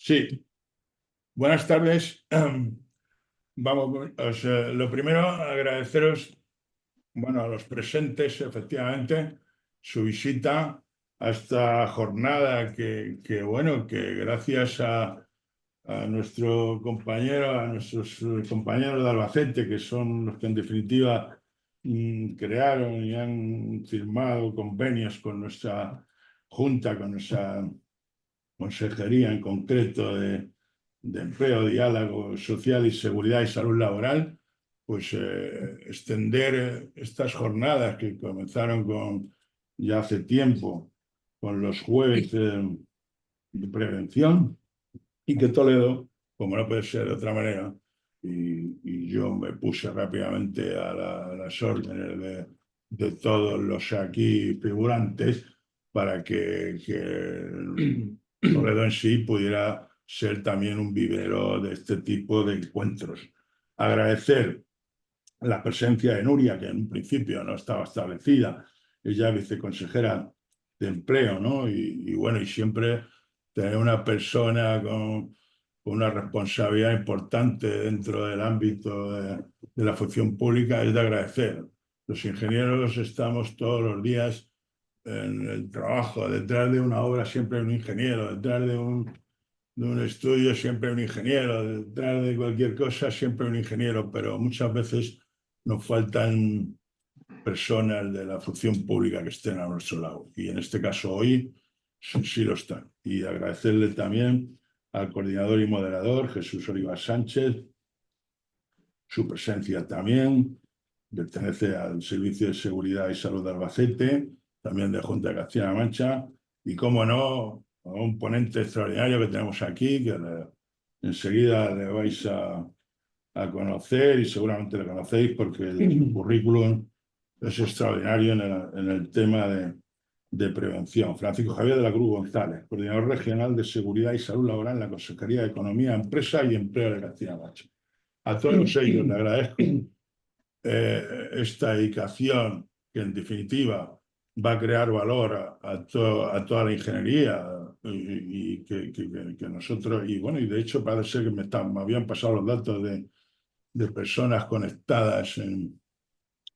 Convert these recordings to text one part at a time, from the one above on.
Sí, buenas tardes. Vamos, lo primero, agradeceros, bueno, a los presentes, efectivamente, su visita a esta jornada bueno, que gracias a nuestro compañero, a nuestros compañeros de Albacete, que son los que en definitiva crearon y han firmado convenios con nuestra Junta, con nuestra consejería en concreto de empleo, diálogo social y seguridad y salud laboral, pues extender estas jornadas que comenzaron ya hace tiempo con los jueves de prevención y que Toledo, como no puede ser de otra manera, y yo me puse rápidamente a las órdenes de todos los aquí figurantes para que Toledo en sí pudiera ser también un vivero de este tipo de encuentros. Agradecer la presencia de Nuria, que en un principio no estaba establecida, ella viceconsejera de empleo, ¿no? Y bueno, y siempre tener una persona con una responsabilidad importante dentro del ámbito de la función pública es de agradecer. Los ingenieros estamos todos los días en el trabajo, detrás de una obra siempre hay un ingeniero, detrás de un estudio siempre hay un ingeniero, detrás de cualquier cosa siempre hay un ingeniero, pero muchas veces nos faltan personas de la función pública que estén a nuestro lado. Y en este caso hoy sí lo están. Y agradecerle también al coordinador y moderador, Jesús Oliva Sánchez, su presencia también. Pertenece al Servicio de Seguridad y Salud de Albacete, también de Junta de Castilla-La Mancha. Y, cómo no, a un ponente extraordinario que tenemos aquí, que enseguida le vais a conocer y seguramente le conocéis porque el currículum es extraordinario en el tema de prevención. Francisco Javier de la Cruz González, coordinador regional de Seguridad y Salud Laboral en la Consejería de Economía, Empresa y Empleo de Castilla-La Mancha. A todos ellos le agradezco esta dedicación que en definitiva va a crear valor a toda la ingeniería y que nosotros, y bueno, y de hecho parece ser que me habían pasado los datos de personas conectadas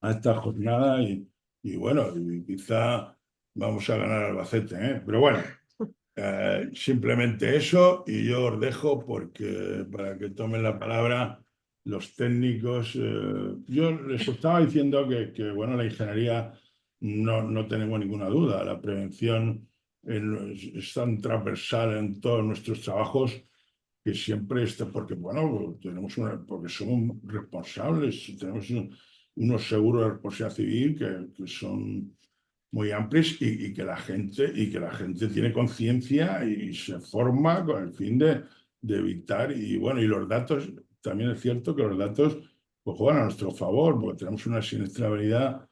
a esta jornada y bueno, y quizá vamos a ganar Albacete, ¿eh? Pero bueno, simplemente eso y yo os dejo porque para que tomen la palabra los técnicos. Yo les estaba diciendo bueno, la ingeniería no tenemos ninguna duda, la prevención es tan transversal en todos nuestros trabajos que siempre está, porque bueno, porque somos responsables, tenemos unos seguros de responsabilidad civil que son muy amplios y que la gente tiene conciencia y se forma con el fin de evitar. Y bueno, y los datos, también es cierto que los datos pues, juegan a nuestro favor, porque tenemos una siniestralidad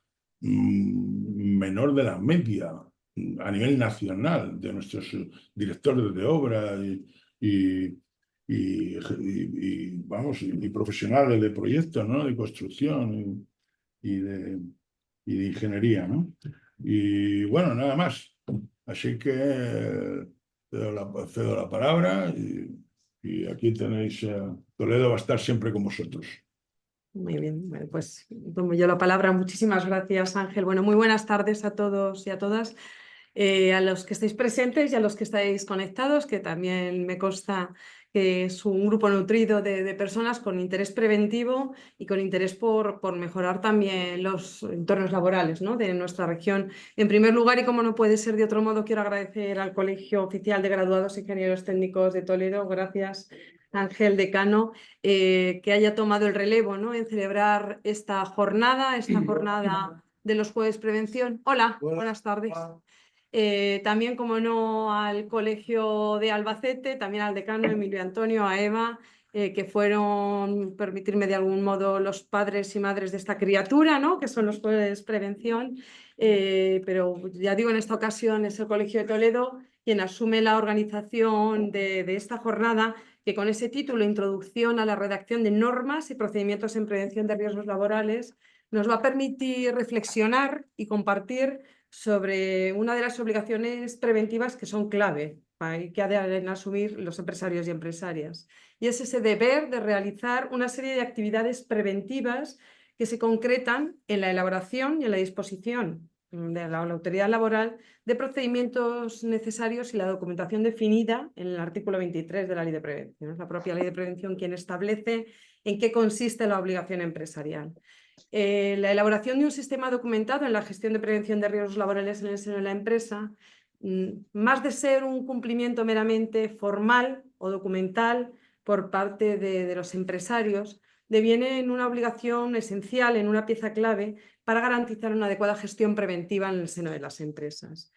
menor de la media a nivel nacional de nuestros directores de obra y profesionales de proyectos, ¿no? De construcción y de, y de ingeniería, ¿no? Y bueno, nada más. Así que cedo la palabra y aquí tenéis, Toledo va a estar siempre con vosotros. Muy bien, bueno, pues tomo yo la palabra. Muchísimas gracias, Ángel. Bueno, muy buenas tardes a todos y a todas, a los que estáis presentes y a los que estáis conectados, que también me consta que es un grupo nutrido de personas con interés preventivo y con interés por mejorar también los entornos laborales, ¿no?, de nuestra región. En primer lugar, y como no puede ser de otro modo, quiero agradecer al Colegio Oficial de Graduados Ingenieros Técnicos de Toledo. Gracias, Ángel, decano, que haya tomado el relevo, ¿no?, en celebrar esta jornada de los jueves prevención. Hola, buenas tardes. También, como no, al Colegio de Albacete, también al decano Emilio Antonio, a Eva, que fueron, permitirme de algún modo, los padres y madres de esta criatura, ¿no?, que son los jueves prevención. Pero ya digo, en esta ocasión es el Colegio de Toledo quien asume la organización de esta jornada, que con ese título, Introducción a la redacción de normas y procedimientos en prevención de riesgos laborales, nos va a permitir reflexionar y compartir sobre una de las obligaciones preventivas que son clave que deben asumir los empresarios y empresarias. Y es ese deber de realizar una serie de actividades preventivas que se concretan en la elaboración y en la disposición de la autoridad laboral de procedimientos necesarios y la documentación definida en el artículo 23 de la Ley de Prevención. Es la propia Ley de Prevención quien establece en qué consiste la obligación empresarial. La elaboración de un sistema documentado en la gestión de prevención de riesgos laborales en el seno de la empresa, más de ser un cumplimiento meramente formal o documental por parte de los empresarios, deviene en una obligación esencial, en una pieza clave para garantizar una adecuada gestión preventiva en el seno de las empresas.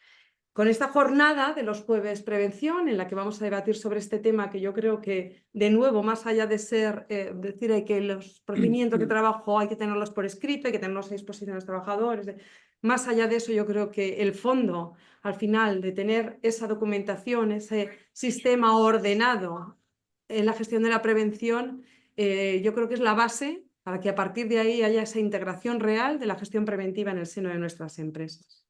Con esta jornada de los jueves prevención, en la que vamos a debatir sobre este tema, que yo creo que, de nuevo, más allá de ser, decir hay que los procedimientos de trabajo hay que tenerlos por escrito, hay que tenerlos a disposición de los trabajadores, más allá de eso, yo creo que el fondo, al final, de tener esa documentación, ese sistema ordenado en la gestión de la prevención, yo creo que es la base para que a partir de ahí haya esa integración real de la gestión preventiva en el seno de nuestras empresas.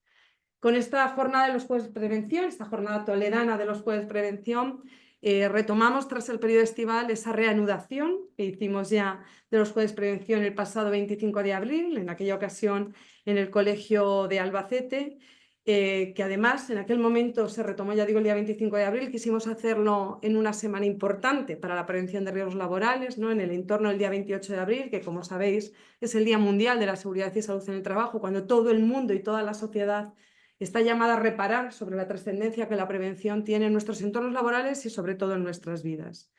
Con esta jornada de los jueves de prevención, esta jornada toledana de los jueves de prevención, retomamos tras el periodo estival esa reanudación que hicimos ya de los jueves de prevención el pasado 25 de abril, en aquella ocasión en el Colegio de Albacete, que además en aquel momento se retomó, ya digo, el día 25 de abril. Quisimos hacerlo en una semana importante para la prevención de riesgos laborales, ¿no? En el entorno del día 28 de abril, que como sabéis es el Día Mundial de la Seguridad y Salud en el Trabajo, cuando todo el mundo y toda la sociedad está llamada a reparar sobre la trascendencia que la prevención tiene en nuestros entornos laborales y sobre todo en nuestras vidas.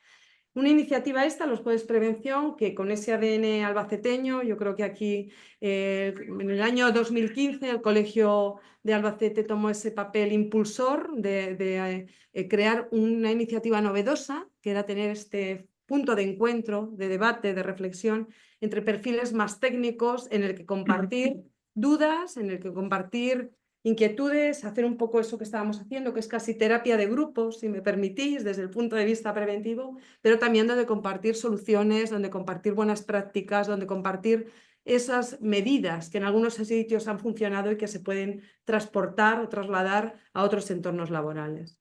Una iniciativa esta, los jueves de prevención, que con ese ADN albaceteño, yo creo que aquí en el año 2015 el Colegio de Albacete tomó ese papel impulsor de crear una iniciativa novedosa, que era tener este punto de encuentro, de debate, de reflexión entre perfiles más técnicos en el que compartir dudas, en el que compartir inquietudes, hacer un poco eso que estábamos haciendo, que es casi terapia de grupos, si me permitís, desde el punto de vista preventivo, pero también donde compartir soluciones, donde compartir buenas prácticas, donde compartir esas medidas que en algunos sitios han funcionado y que se pueden transportar o trasladar a otros entornos laborales.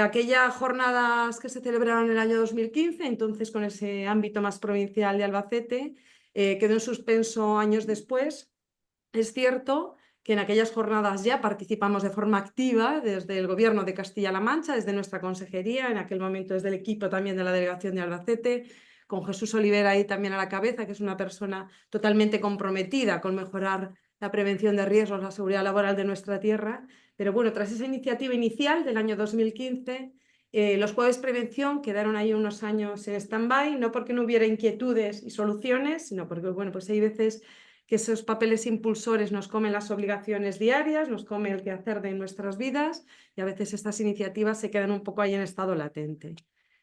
Aquellas jornadas que se celebraron en el año 2015, entonces con ese ámbito más provincial de Albacete, quedó en suspenso años después. Es cierto que en aquellas jornadas ya participamos de forma activa desde el Gobierno de Castilla-La Mancha, desde nuestra consejería, en aquel momento desde el equipo también de la Delegación de Albacete, con Jesús Olivera ahí también a la cabeza, que es una persona totalmente comprometida con mejorar la prevención de riesgos, la seguridad laboral de nuestra tierra. Pero bueno, tras esa iniciativa inicial del año 2015, los jueves de prevención quedaron ahí unos años en stand-by, no porque no hubiera inquietudes y soluciones, sino porque, bueno, pues hay veces que esos papeles impulsores nos comen las obligaciones diarias, nos come el quehacer de nuestras vidas y a veces estas iniciativas se quedan un poco ahí en estado latente.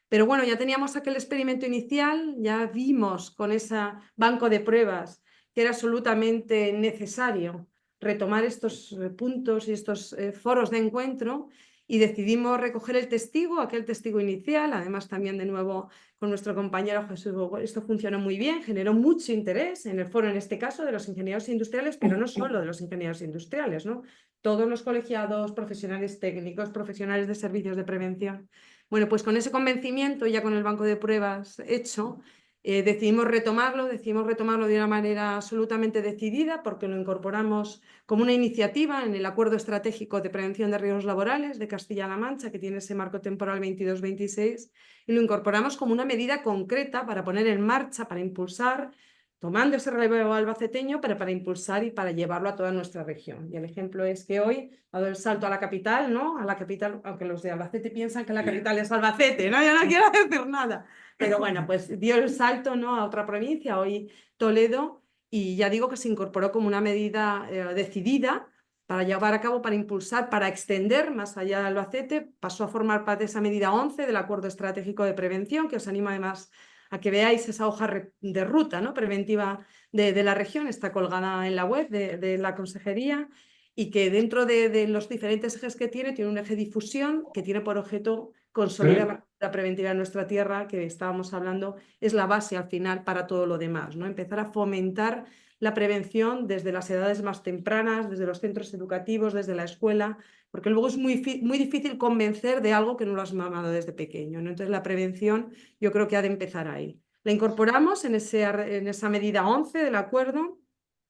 Pero bueno, ya teníamos aquel experimento inicial, ya vimos con ese banco de pruebas que era absolutamente necesario retomar estos puntos y estos foros de encuentro y decidimos recoger el testigo, aquel testigo inicial, además también de nuevo con nuestro compañero Jesús. Esto funcionó muy bien, generó mucho interés en el foro, en este caso, de los ingenieros industriales, pero no solo de los ingenieros industriales, ¿no? Todos los colegiados, profesionales técnicos, profesionales de servicios de prevención. Bueno, pues con ese convencimiento, ya con el banco de pruebas hecho, decidimos retomarlo de una manera absolutamente decidida porque lo incorporamos como una iniciativa en el Acuerdo Estratégico de Prevención de Riesgos Laborales de Castilla-La Mancha, que tiene ese marco temporal 22-26, y lo incorporamos como una medida concreta para poner en marcha, para impulsar, tomando ese relevo albaceteño, pero para impulsar y para llevarlo a toda nuestra región. Y el ejemplo es que hoy ha dado el salto a la capital, ¿no? A la capital, aunque los de Albacete piensan que la capital es Albacete, ¿no? Yo no quiero decir nada. Pero bueno, pues dio el salto, ¿no?, a otra provincia, hoy Toledo, y ya digo que se incorporó como una medida decidida para llevar a cabo, para impulsar, para extender más allá de Albacete. Pasó a formar parte de esa medida 11 del Acuerdo Estratégico de Prevención, que os animo además a que veáis esa hoja de ruta, ¿no?, preventiva de la región. Está colgada en la web de la consejería y que dentro de los diferentes ejes que tiene un eje de difusión que tiene por objeto consolidar la preventiva en nuestra tierra, que estábamos hablando, es la base al final para todo lo demás, ¿no? Empezar a fomentar la prevención desde las edades más tempranas, desde los centros educativos, desde la escuela, porque luego es muy difícil convencer de algo que no lo has mamado desde pequeño, ¿no? Entonces la prevención yo creo que ha de empezar ahí. La incorporamos en esa medida 11 del acuerdo,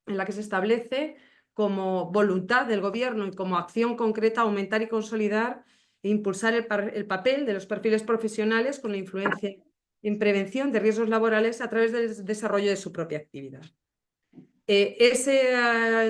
en la que se establece como voluntad del Gobierno y como acción concreta aumentar y consolidar e impulsar el papel de los perfiles profesionales con la influencia en prevención de riesgos laborales a través del desarrollo de su propia actividad. Ese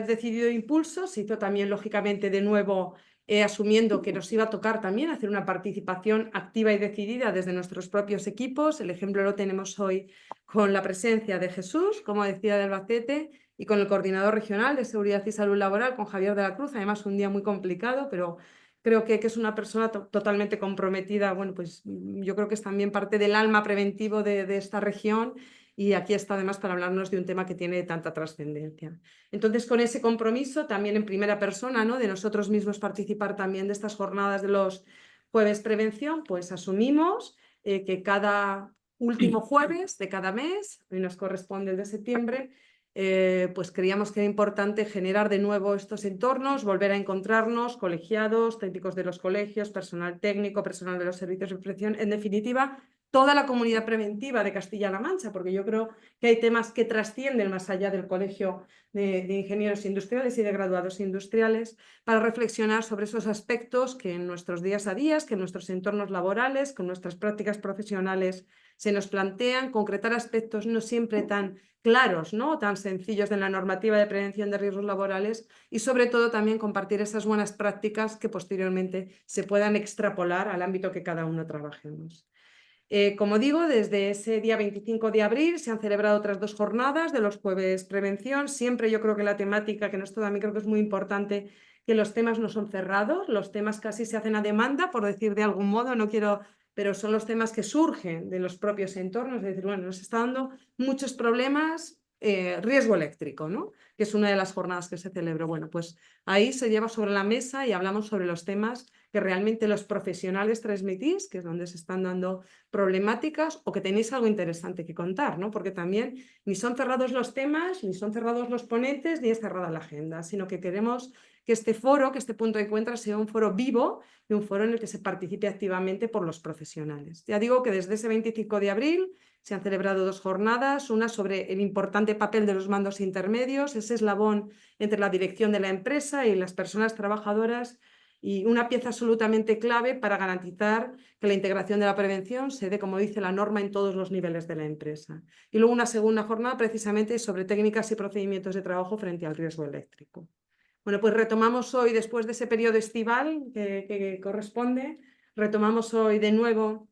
decidido impulso se hizo también, lógicamente, de nuevo asumiendo que nos iba a tocar también hacer una participación activa y decidida desde nuestros propios equipos. El ejemplo lo tenemos hoy con la presencia de Jesús, como decía, de Albacete, y con el coordinador regional de Seguridad y Salud Laboral, con Javier de la Cruz. Además, un día muy complicado, pero creo que es una persona totalmente comprometida. Bueno, pues yo creo que es también parte del alma preventivo de esta región, y aquí está además para hablarnos de un tema que tiene tanta trascendencia. Entonces, con ese compromiso, también en primera persona, ¿no?, de nosotros mismos participar también de estas jornadas de los jueves prevención, pues asumimos que cada último jueves de cada mes, hoy nos corresponde el de septiembre, pues creíamos que era importante generar de nuevo estos entornos, volver a encontrarnos, colegiados, técnicos de los colegios, personal técnico, personal de los servicios de prevención, en definitiva, toda la comunidad preventiva de Castilla-La Mancha, porque yo creo que hay temas que trascienden más allá del Colegio de Ingenieros Industriales y de Graduados Industriales, para reflexionar sobre esos aspectos que en nuestros días a días, que en nuestros entornos laborales, con nuestras prácticas profesionales se nos plantean, concretar aspectos no siempre tan claros, ¿no?, tan sencillos de la normativa de prevención de riesgos laborales, y sobre todo también compartir esas buenas prácticas que posteriormente se puedan extrapolar al ámbito que cada uno trabajemos. Como digo, desde ese día 25 de abril se han celebrado otras 2 jornadas de los jueves prevención. Siempre yo creo que la temática, que esto también creo que es muy importante, que los temas no son cerrados, los temas casi se hacen a demanda, por decir de algún modo, no quiero, pero son los temas que surgen de los propios entornos. Es decir, bueno, nos está dando muchos problemas, riesgo eléctrico, ¿no?, que es una de las jornadas que se celebró. Bueno, pues ahí se lleva sobre la mesa y hablamos sobre los temas que realmente los profesionales transmitís, que es donde se están dando problemáticas, o que tenéis algo interesante que contar, ¿no? Porque también ni son cerrados los temas, ni son cerrados los ponentes, ni es cerrada la agenda, sino que queremos que este foro, que este punto de encuentro sea un foro vivo y un foro en el que se participe activamente por los profesionales. Ya digo que desde ese 25 de abril se han celebrado 2 jornadas, una sobre el importante papel de los mandos intermedios, ese eslabón entre la dirección de la empresa y las personas trabajadoras, y una pieza absolutamente clave para garantizar que la integración de la prevención se dé, como dice la norma, en todos los niveles de la empresa. Y luego una segunda jornada precisamente sobre técnicas y procedimientos de trabajo frente al riesgo eléctrico. Bueno, pues retomamos hoy, después de ese periodo estival que corresponde, retomamos hoy de nuevo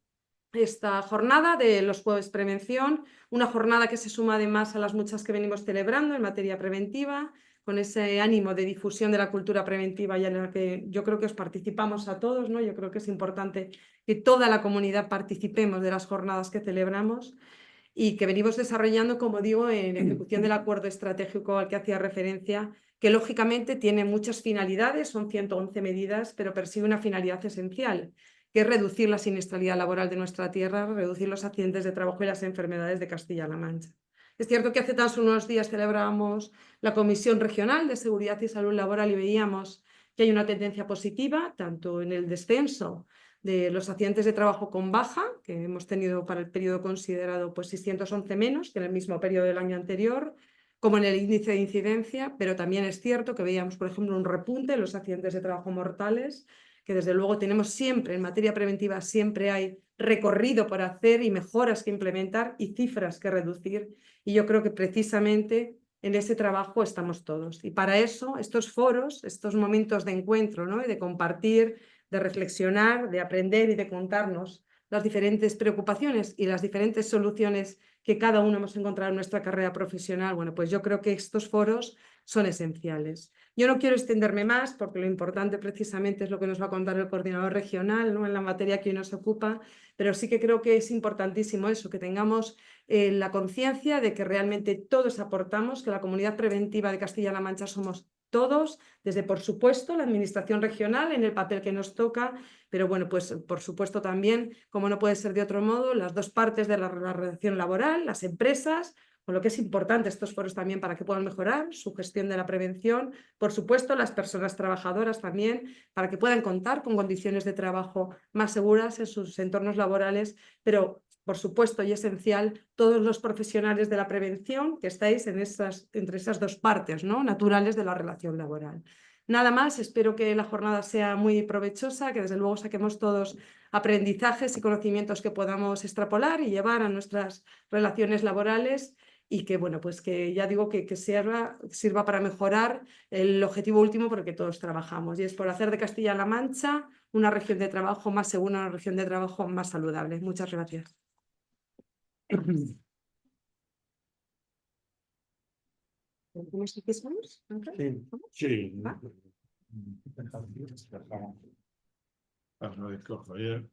esta jornada de los jueves prevención, una jornada que se suma además a las muchas que venimos celebrando en materia preventiva, con ese ánimo de difusión de la cultura preventiva, y en la que yo creo que os participamos a todos, ¿no? Yo creo que es importante que toda la comunidad participemos de las jornadas que celebramos y que venimos desarrollando, como digo, en ejecución del acuerdo estratégico al que hacía referencia, que lógicamente tiene muchas finalidades, son 111 medidas, pero persigue una finalidad esencial, que es reducir la siniestralidad laboral de nuestra tierra, reducir los accidentes de trabajo y las enfermedades de Castilla-La Mancha. Es cierto que hace tan solo unos días celebrábamos la Comisión Regional de Seguridad y Salud Laboral y veíamos que hay una tendencia positiva, tanto en el descenso de los accidentes de trabajo con baja, que hemos tenido para el periodo considerado pues 611 menos que en el mismo periodo del año anterior, como en el índice de incidencia, pero también es cierto que veíamos, por ejemplo, un repunte en los accidentes de trabajo mortales, que desde luego tenemos siempre, en materia preventiva, siempre hay recorrido por hacer y mejoras que implementar y cifras que reducir. Y yo creo que precisamente en ese trabajo estamos todos. Y para eso, estos foros, estos momentos de encuentro, ¿no?, y de compartir, de reflexionar, de aprender y de contarnos las diferentes preocupaciones y las diferentes soluciones que cada uno hemos encontrado en nuestra carrera profesional, bueno, pues yo creo que estos foros son esenciales. Yo no quiero extenderme más porque lo importante precisamente es lo que nos va a contar el coordinador regional, ¿no?, en la materia que hoy nos ocupa, pero sí que creo que es importantísimo eso, que tengamos la conciencia de que realmente todos aportamos, que la comunidad preventiva de Castilla-La Mancha somos todos, desde por supuesto la administración regional en el papel que nos toca, pero bueno, pues por supuesto también, como no puede ser de otro modo, las dos partes de la relación laboral, las empresas, con lo que es importante estos foros también para que puedan mejorar su gestión de la prevención. Por supuesto, las personas trabajadoras también, para que puedan contar con condiciones de trabajo más seguras en sus entornos laborales, pero por supuesto y esencial, todos los profesionales de la prevención que estáis entre esas dos partes, ¿no?, naturales de la relación laboral. Nada más, espero que la jornada sea muy provechosa, que desde luego saquemos todos aprendizajes y conocimientos que podamos extrapolar y llevar a nuestras relaciones laborales y que, bueno, pues que ya digo que sirva para mejorar el objetivo último por el que todos trabajamos, y es por hacer de Castilla-La Mancha una región de trabajo más segura, una región de trabajo más saludable. Muchas gracias. ¿Cómo empezamos? Sí. ¿Va? Javier.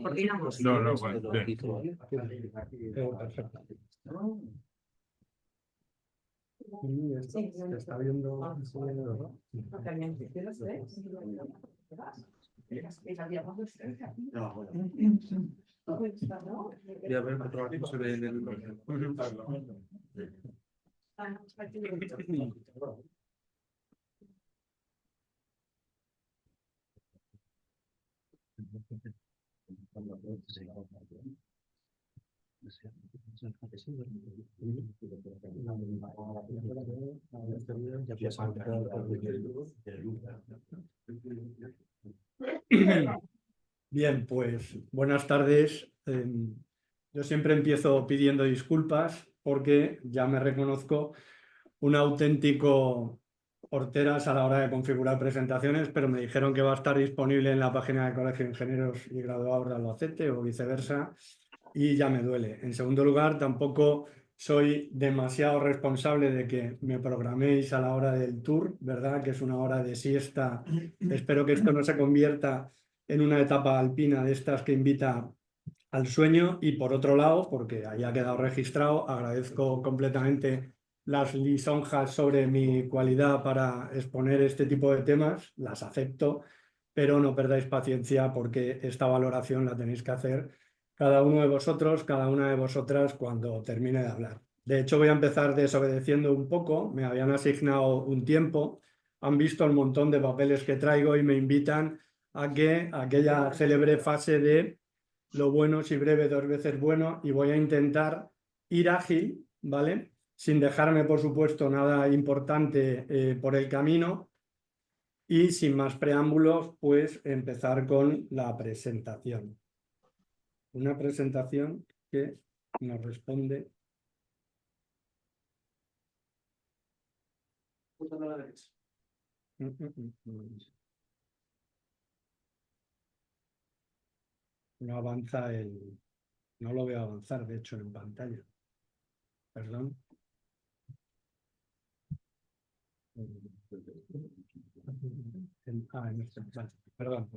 Coordinamos. No, bueno, bien. Sí, Se está viendo. Y a ver otro artículo se ve en el. Bien, pues buenas tardes. Yo siempre empiezo pidiendo disculpas porque ya me reconozco un auténtico horteras a la hora de configurar presentaciones, pero me dijeron que va a estar disponible en la página del Colegio de Ingenieros y Graduados de Albacete o viceversa, y ya me duele. En segundo lugar, tampoco soy demasiado responsable de que me programéis a la hora del tour, ¿verdad? Que es una hora de siesta. Espero que esto no se convierta en una etapa alpina de estas que invita al sueño. Y por otro lado, porque haya quedado registrado, agradezco completamente las lisonjas sobre mi cualidad para exponer este tipo de temas, las acepto, pero no perdáis paciencia porque esta valoración la tenéis que hacer cada uno de vosotros, cada una de vosotras cuando termine de hablar. De hecho, voy a empezar desobedeciendo un poco. Me habían asignado un tiempo, han visto el montón de papeles que traigo y me invitan a que aquella célebre fase de lo bueno si breve, dos veces bueno, y voy a intentar ir ágil, ¿vale? Sin dejarme, por supuesto, nada importante por el camino, y sin más preámbulos, pues empezar con la presentación. Una presentación que nos responde. No avanza el... No lo veo avanzar, de hecho, en pantalla. Perdón. Perdón.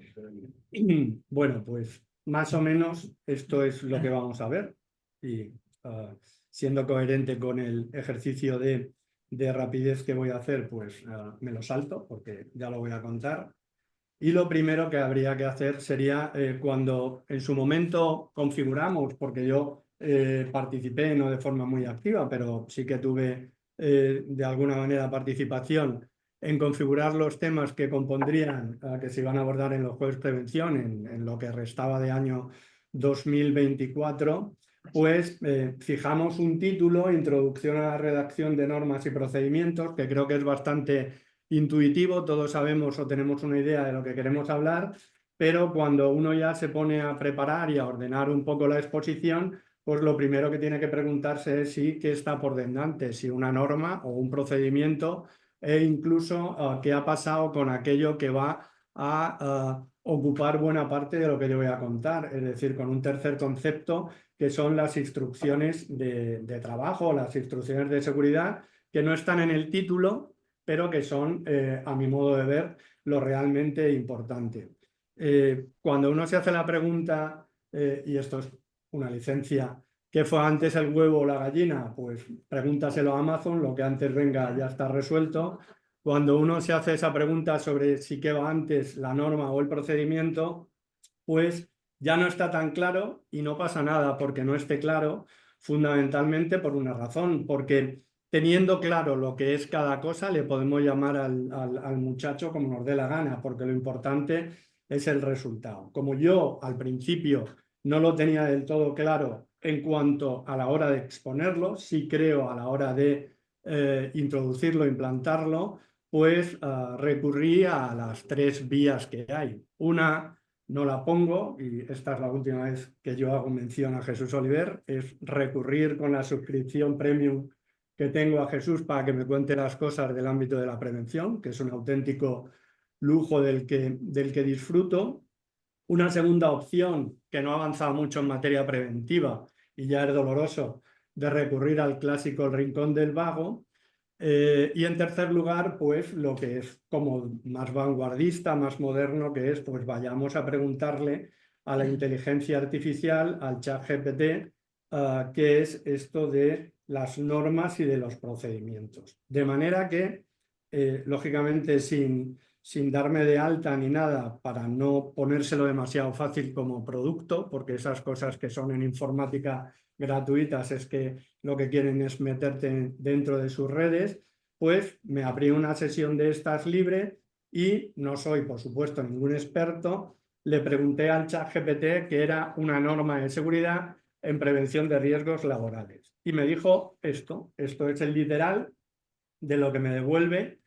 Bueno, pues más o menos esto es lo que vamos a ver, y siendo coherente con el ejercicio de rapidez que voy a hacer, pues me lo salto porque ya lo voy a contar. Y lo primero que habría que hacer sería cuando en su momento configuramos, porque yo participé no de forma muy activa, pero sí que tuve de alguna manera participación en configurar los temas que compondrían, que se iban a abordar en los jueves prevención en lo que restaba de año 2024, pues fijamos un título, Introducción a la redacción de normas y procedimientos, que creo que es bastante intuitivo. Todos sabemos o tenemos una idea de lo que queremos hablar, pero cuando uno ya se pone a preparar y a ordenar un poco la exposición, pues lo primero que tiene que preguntarse es si qué está por delante, si una norma o un procedimiento, e incluso qué ha pasado con aquello que va a ocupar buena parte de lo que yo voy a contar, es decir, con un tercer concepto que son las instrucciones de trabajo, las instrucciones de seguridad, que no están en el título, pero que son, a mi modo de ver, lo realmente importante. Cuando uno se hace la pregunta, y esto es una licencia, ¿qué fue antes el huevo o la gallina? Pues pregúntaselo a Amazon, lo que antes venga ya está resuelto. cuando uno se hace esa pregunta sobre si qué va antes, la norma o el procedimiento, pues ya no está tan claro y no pasa nada porque no esté claro, fundamentalmente por una razón, porque teniendo claro lo que es cada cosa, le podemos llamar al muchacho como nos dé la gana, porque lo importante es el resultado. Como yo al principio no lo tenía del todo claro en cuanto a la hora de exponerlo, sí creo a la hora de introducirlo, implantarlo, pues recurrí a las 3 vías que hay. Una no la pongo, y esta es la última vez que yo hago mención a Jesús Oliver, es recurrir con la suscripción premium que tengo a Jesús para que me cuente las cosas del ámbito de la prevención, que es un auténtico lujo del que disfruto. Una segunda opción, que no ha avanzado mucho en materia preventiva y ya es doloroso, de recurrir al clásico El Rincón del Vago. Y en tercer lugar, pues lo que es como más vanguardista, más moderno, que es pues vayamos a preguntarle a la inteligencia artificial, al ChatGPT, qué es esto de las normas y de los procedimientos. De manera que, lógicamente, sin darme de alta ni nada para no ponérselo demasiado fácil como producto, porque esas cosas que son en informática gratuitas es que lo que quieren es meterte dentro de sus redes, pues me abrí una sesión de estas libre y no soy, por supuesto, ningún experto. Le pregunté al ChatGPT qué era una norma de seguridad en prevención de riesgos laborales. Y me dijo esto es el literal de lo que me devuelve.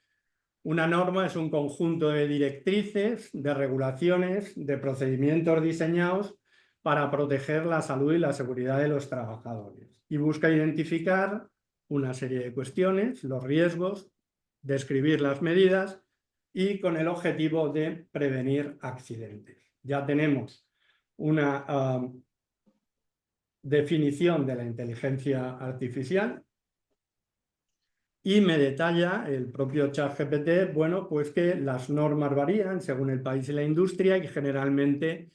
Una norma es un conjunto de directrices, de regulaciones, de procedimientos diseñados para proteger la salud y la seguridad de los trabajadores. Y busca identificar una serie de cuestiones, los riesgos, describir las medidas y con el objetivo de prevenir accidentes. Ya tenemos una definición de la inteligencia artificial. Y me detalla el propio ChatGPT, bueno, pues que las normas varían según el país y la industria y generalmente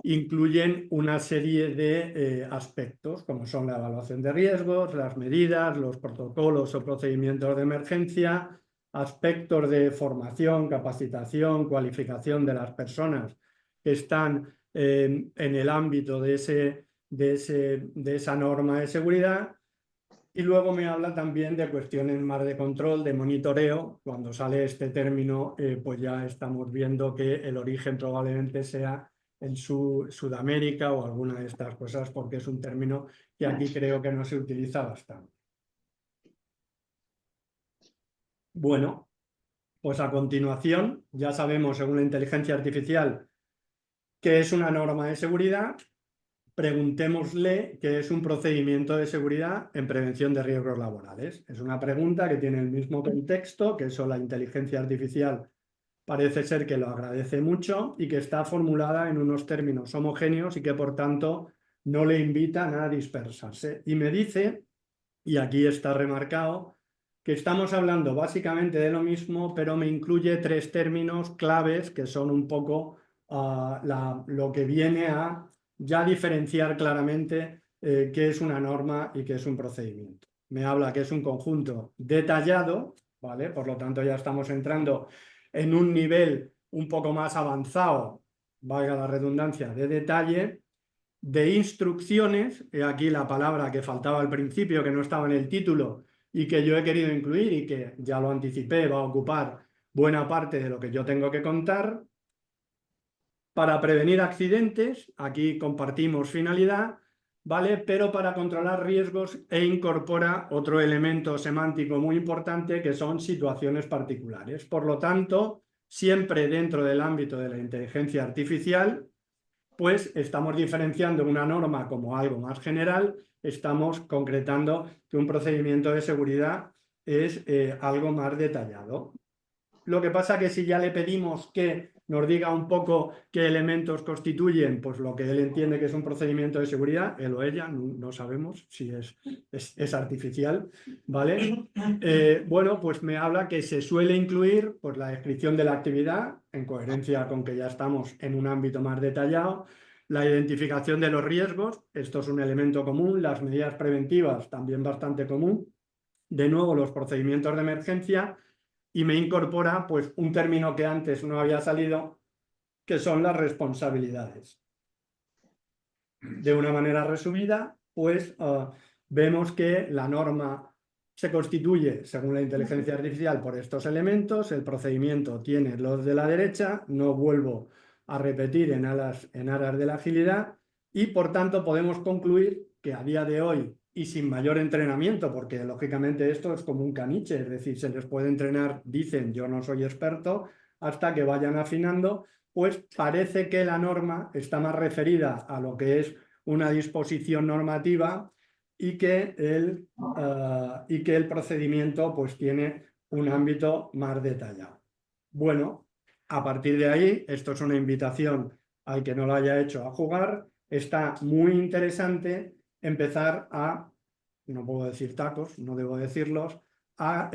incluyen una serie de aspectos, como son la evaluación de riesgos, las medidas, los protocolos o procedimientos de emergencia, aspectos de formación, capacitación, cualificación de las personas que están en el ámbito de esa norma de seguridad. Y luego me habla también de cuestiones más de control, de monitoreo. Cuando sale este término, pues ya estamos viendo que el origen probablemente sea en Sudamérica o alguna de estas cosas, porque es un término que aquí creo que no se utiliza bastante. Bueno, pues a continuación ya sabemos, según la inteligencia artificial, qué es una norma de seguridad. Preguntémosle qué es un procedimiento de seguridad en prevención de riesgos laborales. Es una pregunta que tiene el mismo contexto, que eso la inteligencia artificial parece ser que lo agradece mucho y que está formulada en unos términos homogéneos y que por tanto no le invitan a dispersarse. Y me dice, y aquí está remarcado, que estamos hablando básicamente de lo mismo, pero me incluye 3 términos claves que son un poco lo que viene a ya diferenciar claramente qué es una norma y qué es un procedimiento. Me habla que es un conjunto detallado, ¿vale? Por lo tanto ya estamos entrando en un nivel un poco más avanzado, valga la redundancia, de detalle, de instrucciones, he aquí la palabra que faltaba al principio, que no estaba en el título y que yo he querido incluir y que ya lo anticipé, va a ocupar buena parte de lo que yo tengo que contar. Para prevenir accidentes, aquí compartimos finalidad, ¿vale? Pero para controlar riesgos incorpora otro elemento semántico muy importante que son situaciones particulares. Por lo tanto, siempre dentro del ámbito de la inteligencia artificial, pues estamos diferenciando una norma como algo más general, estamos concretando que un procedimiento de seguridad es algo más detallado. Lo que pasa que si ya le pedimos que nos diga un poco qué elementos constituyen pues lo que él entiende que es un procedimiento de seguridad, él o ella, no sabemos si es artificial, ¿vale? Bueno, pues me habla que se suele incluir pues, la descripción de la actividad, en coherencia con que ya estamos en un ámbito más detallado, la identificación de los riesgos, esto es un elemento común, las medidas preventivas también bastante común, de nuevo los procedimientos de emergencia, y me incorpora pues, un término que antes no había salido, que son las responsabilidades. De una manera resumida, pues vemos que la norma se constituye, según la inteligencia artificial, por estos elementos. El procedimiento tiene los de la derecha, no vuelvo a repetir en aras de la agilidad, y por tanto podemos concluir que a día de hoy, y sin mayor entrenamiento, porque lógicamente esto es como un caniche, es decir, se les puede entrenar, dicen, yo no soy experto, hasta que vayan afinando, pues parece que la norma está más referida a lo que es una disposición normativa y que el procedimiento pues tiene un ámbito más detallado. Bueno, a partir de ahí, esto es una invitación al que no lo haya hecho a jugar. Está muy interesante empezar a, no puedo decir tacos, no debo decirlos, a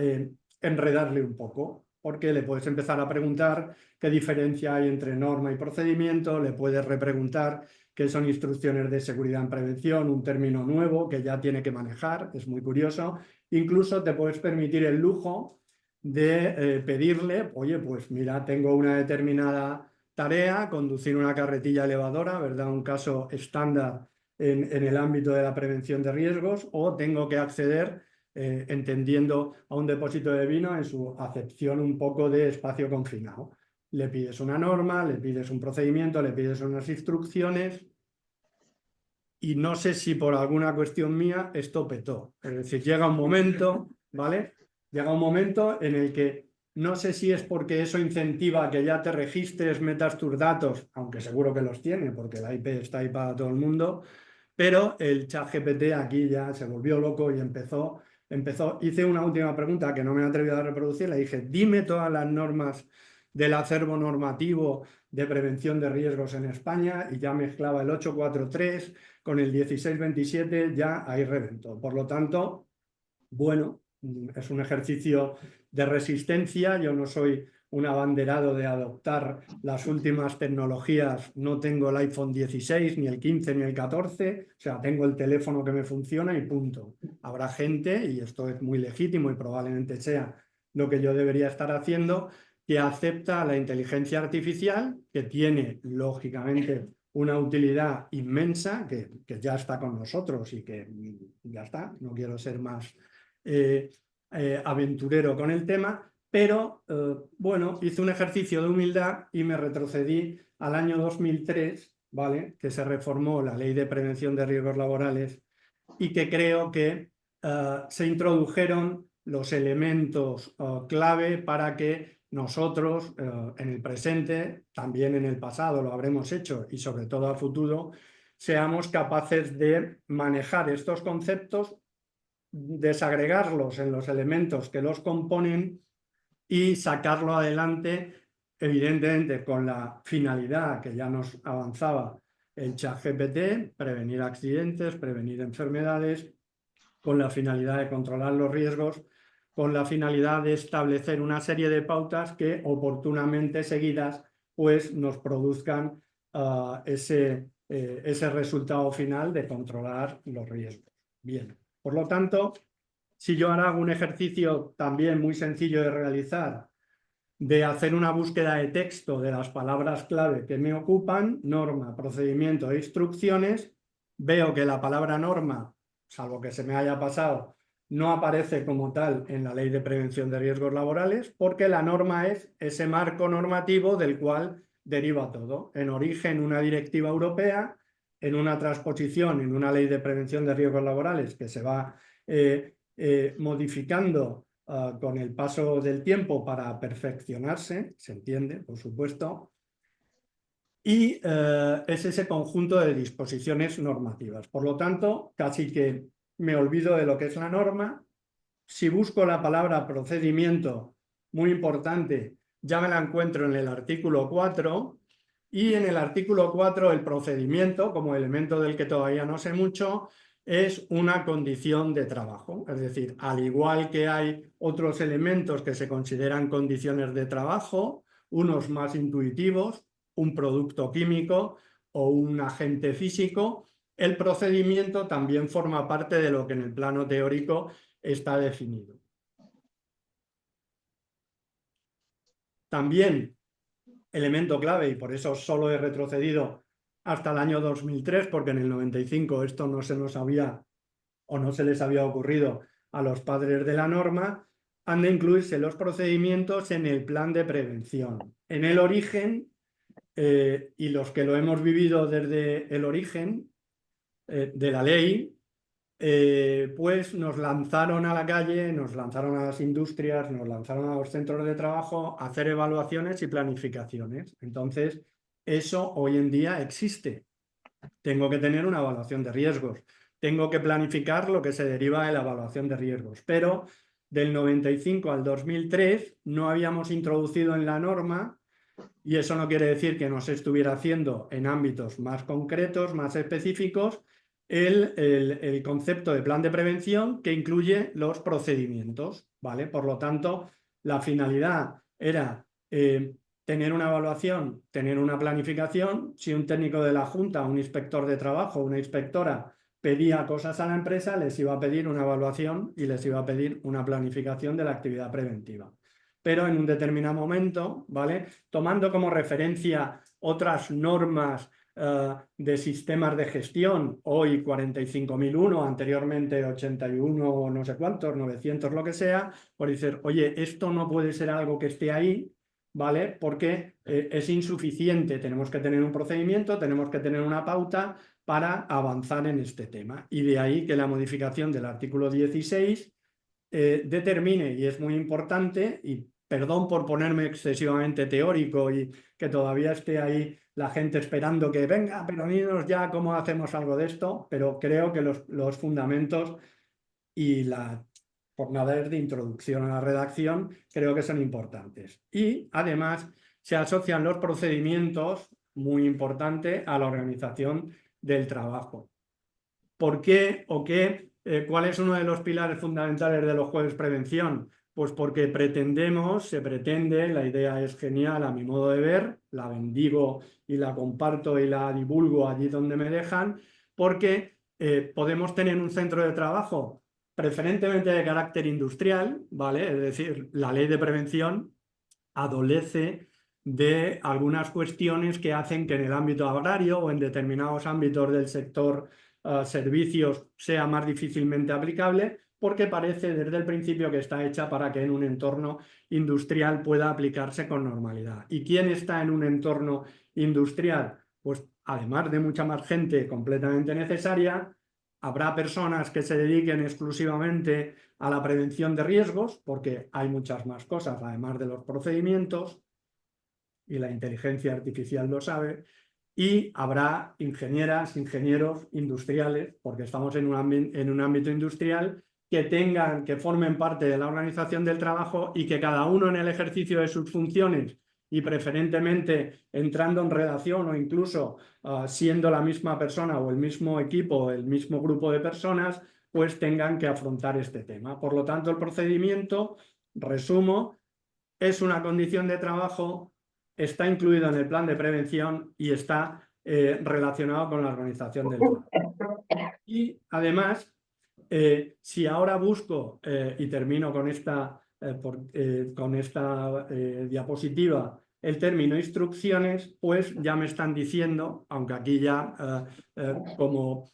enredarle un poco, porque le puedes empezar a preguntar qué diferencia hay entre norma y procedimiento, le puedes repreguntar qué son instrucciones de seguridad en prevención, un término nuevo que ya tiene que manejar, es muy curioso. Incluso te puedes permitir el lujo de pedirle, oye, pues mira, tengo una determinada tarea, conducir una carretilla elevadora, ¿verdad? Un caso estándar en el ámbito de la prevención de riesgos, o tengo que acceder, entendiendo, a un depósito de vino en su acepción un poco de espacio confinado. Le pides una norma, le pides un procedimiento, le pides unas instrucciones, y no sé si por alguna cuestión mía esto petó. Es decir, llega un momento, ¿vale? Llega un momento en el que no sé si es porque eso incentiva que ya te registres, metas tus datos, aunque seguro que los tiene, porque la IP está ahí para todo el mundo, pero el ChatGPT aquí ya se volvió loco y empezó. Hice una última pregunta que no me he atrevido a reproducir, le dije, dime todas las normas del acervo normativo de prevención de riesgos en España, y ya mezclaba el 843 con el 1627, ya ahí reventó. Por lo tanto, bueno, es un ejercicio de resistencia. Yo no soy un abanderado de adoptar las últimas tecnologías, no tengo el iPhone 16, ni el 15, ni el 14, o sea, tengo el teléfono que me funciona y punto. Habrá gente, y esto es muy legítimo y probablemente sea lo que yo debería estar haciendo, que acepta la inteligencia artificial, que tiene, lógicamente, una utilidad inmensa, que ya está con nosotros y que ya está, no quiero ser más aventurero con el tema, pero bueno, hice un ejercicio de humildad y me retrocedí al año 2003, ¿vale? Que se reformó la Ley de Prevención de Riesgos Laborales, y que creo que se introdujeron los elementos clave para que nosotros en el presente, también en el pasado lo habremos hecho, y sobre todo a futuro, seamos capaces de manejar estos conceptos, desagregarlos en los elementos que los componen y sacarlo adelante, evidentemente con la finalidad que ya nos avanzaba el ChatGPT, prevenir accidentes, prevenir enfermedades, con la finalidad de controlar los riesgos, con la finalidad de establecer una serie de pautas que oportunamente seguidas pues nos produzcan ese resultado final de controlar los riesgos. Bien, por lo tanto, si yo ahora hago un ejercicio también muy sencillo de realizar, de hacer una búsqueda de texto de las palabras clave que me ocupan, norma, procedimiento e instrucciones, veo que la palabra norma, salvo que se me haya pasado, no aparece como tal en la Ley de Prevención de Riesgos Laborales, porque la norma es ese marco normativo del cual deriva todo. En origen, una directiva europea, en una transposición, en una Ley de Prevención de Riesgos Laborales que se va modificando con el paso del tiempo para perfeccionarse, se entiende, por supuesto, y es ese conjunto de disposiciones normativas. Por lo tanto, casi que me olvido de lo que es la norma. Si busco la palabra procedimiento, muy importante, ya me la encuentro en el artículo 4, y en el artículo 4 el procedimiento, como elemento del que todavía no sé mucho, es una condición de trabajo. Es decir, al igual que hay otros elementos que se consideran condiciones de trabajo, unos más intuitivos, un producto químico o un agente físico, el procedimiento también forma parte de lo que en el plano teórico está definido. También, elemento clave, y por eso solo he retrocedido hasta el año 2003, porque en el 95 esto no se nos había o no se les había ocurrido a los padres de la norma, han de incluirse los procedimientos en el plan de prevención. En el origen, y los que lo hemos vivido desde el origen de la ley, pues nos lanzaron a la calle, nos lanzaron a las industrias, nos lanzaron a los centros de trabajo a hacer evaluaciones y planificaciones. Entonces, eso hoy en día existe. Tengo que tener una evaluación de riesgos. Tengo que planificar lo que se deriva de la evaluación de riesgos. Pero del 95 al 2003 no habíamos introducido en la norma, y eso no quiere decir que no se estuviera haciendo en ámbitos más concretos, más específicos, el concepto de plan de prevención que incluye los procedimientos, ¿vale? Por lo tanto, la finalidad era tener una evaluación, tener una planificación. Si un técnico de la Junta, un inspector de trabajo, una inspectora pedía cosas a la empresa, les iba a pedir una evaluación y les iba a pedir una planificación de la actividad preventiva. Pero en un determinado momento, ¿vale? Tomando como referencia otras normas de sistemas de gestión, hoy 45.001, anteriormente 81 no sé cuántos, 900, lo que sea, por decir, oye, esto no puede ser algo que esté ahí, ¿vale? Porque es insuficiente, tenemos que tener un procedimiento, tenemos que tener una pauta para avanzar en este tema. Y de ahí que la modificación del artículo 16 determine, y es muy importante, y perdón por ponerme excesivamente teórico y que todavía esté ahí la gente esperando que venga, pero dinos ya cómo hacemos algo de esto, pero creo que los fundamentos y la jornada de introducción a la redacción creo que son importantes. Y además se asocian los procedimientos, muy importante, a la organización del trabajo. ¿Por qué o qué? ¿Cuál es uno de los pilares fundamentales de los jueves prevención? Pues porque se pretende, la idea es genial a mi modo de ver, la bendigo y la comparto y la divulgo allí donde me dejan, porque podemos tener un centro de trabajo preferentemente de carácter industrial, ¿vale? Es decir, la ley de prevención adolece de algunas cuestiones que hacen que en el ámbito agrario o en determinados ámbitos del sector servicios sea más difícilmente aplicable, porque parece desde el principio que está hecha para que en un entorno industrial pueda aplicarse con normalidad. ¿Y quién está en un entorno industrial? Pues además de mucha más gente completamente necesaria, habrá personas que se dediquen exclusivamente a la prevención de riesgos, porque hay muchas más cosas, además de los procedimientos, y la inteligencia artificial lo sabe, y habrá ingenieras, ingenieros industriales, porque estamos en un ámbito industrial, que formen parte de la organización del trabajo y que cada uno en el ejercicio de sus funciones y preferentemente entrando en relación o incluso siendo la misma persona o el mismo equipo, el mismo grupo de personas, pues tengan que afrontar este tema. Por lo tanto, el procedimiento, resumo, es una condición de trabajo, está incluido en el plan de prevención y está relacionado con la organización del trabajo. Y además, si ahora busco, y termino con esta diapositiva, el término instrucciones, pues ya me están diciendo, aunque aquí ya como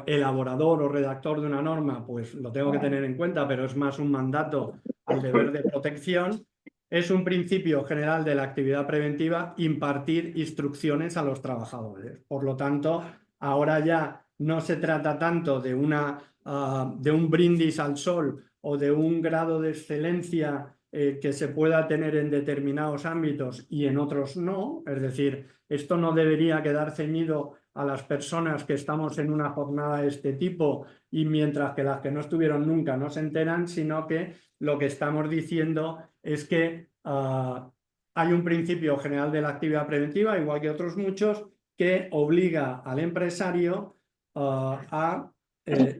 elaborador o redactor de una norma, pues lo tengo que tener en cuenta, pero es más un mandato al deber de protección, es un principio general de la actividad preventiva impartir instrucciones a los trabajadores. Por lo tanto, ahora ya no se trata tanto de un brindis al sol o de un grado de excelencia que se pueda tener en determinados ámbitos y en otros no. Es decir, esto no debería quedar ceñido a las personas que estamos en una jornada de este tipo y mientras que las que no estuvieron nunca no se enteran, sino que lo que estamos diciendo es que hay un principio general de la actividad preventiva, igual que otros muchos, que obliga al empresario a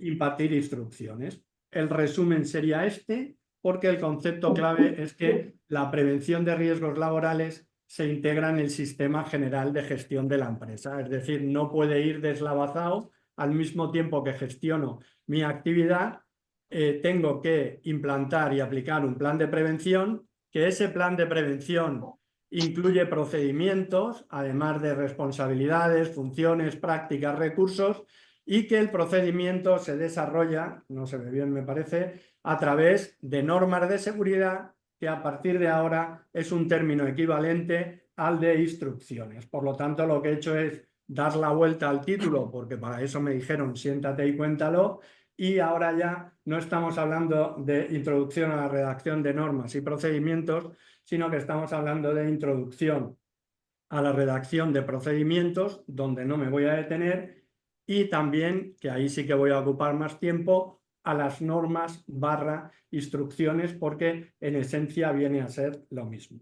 impartir instrucciones. El resumen sería este, porque el concepto clave es que la prevención de riesgos laborales se integra en el sistema general de gestión de la empresa. Es decir, no puede ir deslavazado. Al mismo tiempo que gestiono mi actividad, tengo que implantar y aplicar un plan de prevención que ese plan de prevención incluye procedimientos, además de responsabilidades, funciones, prácticas, recursos, y que el procedimiento se desarrolla, no se ve bien me parece, a través de normas de seguridad, que a partir de ahora es un término equivalente al de instrucciones. Por lo tanto, lo que he hecho es dar la vuelta al título, porque para eso me dijeron siéntate y cuéntalo, y ahora ya no estamos hablando de introducción a la redacción de normas y procedimientos, sino que estamos hablando de introducción a la redacción de procedimientos, donde no me voy a detener, y también, que ahí sí que voy a ocupar más tiempo, a las normas / instrucciones, porque en esencia viene a ser lo mismo.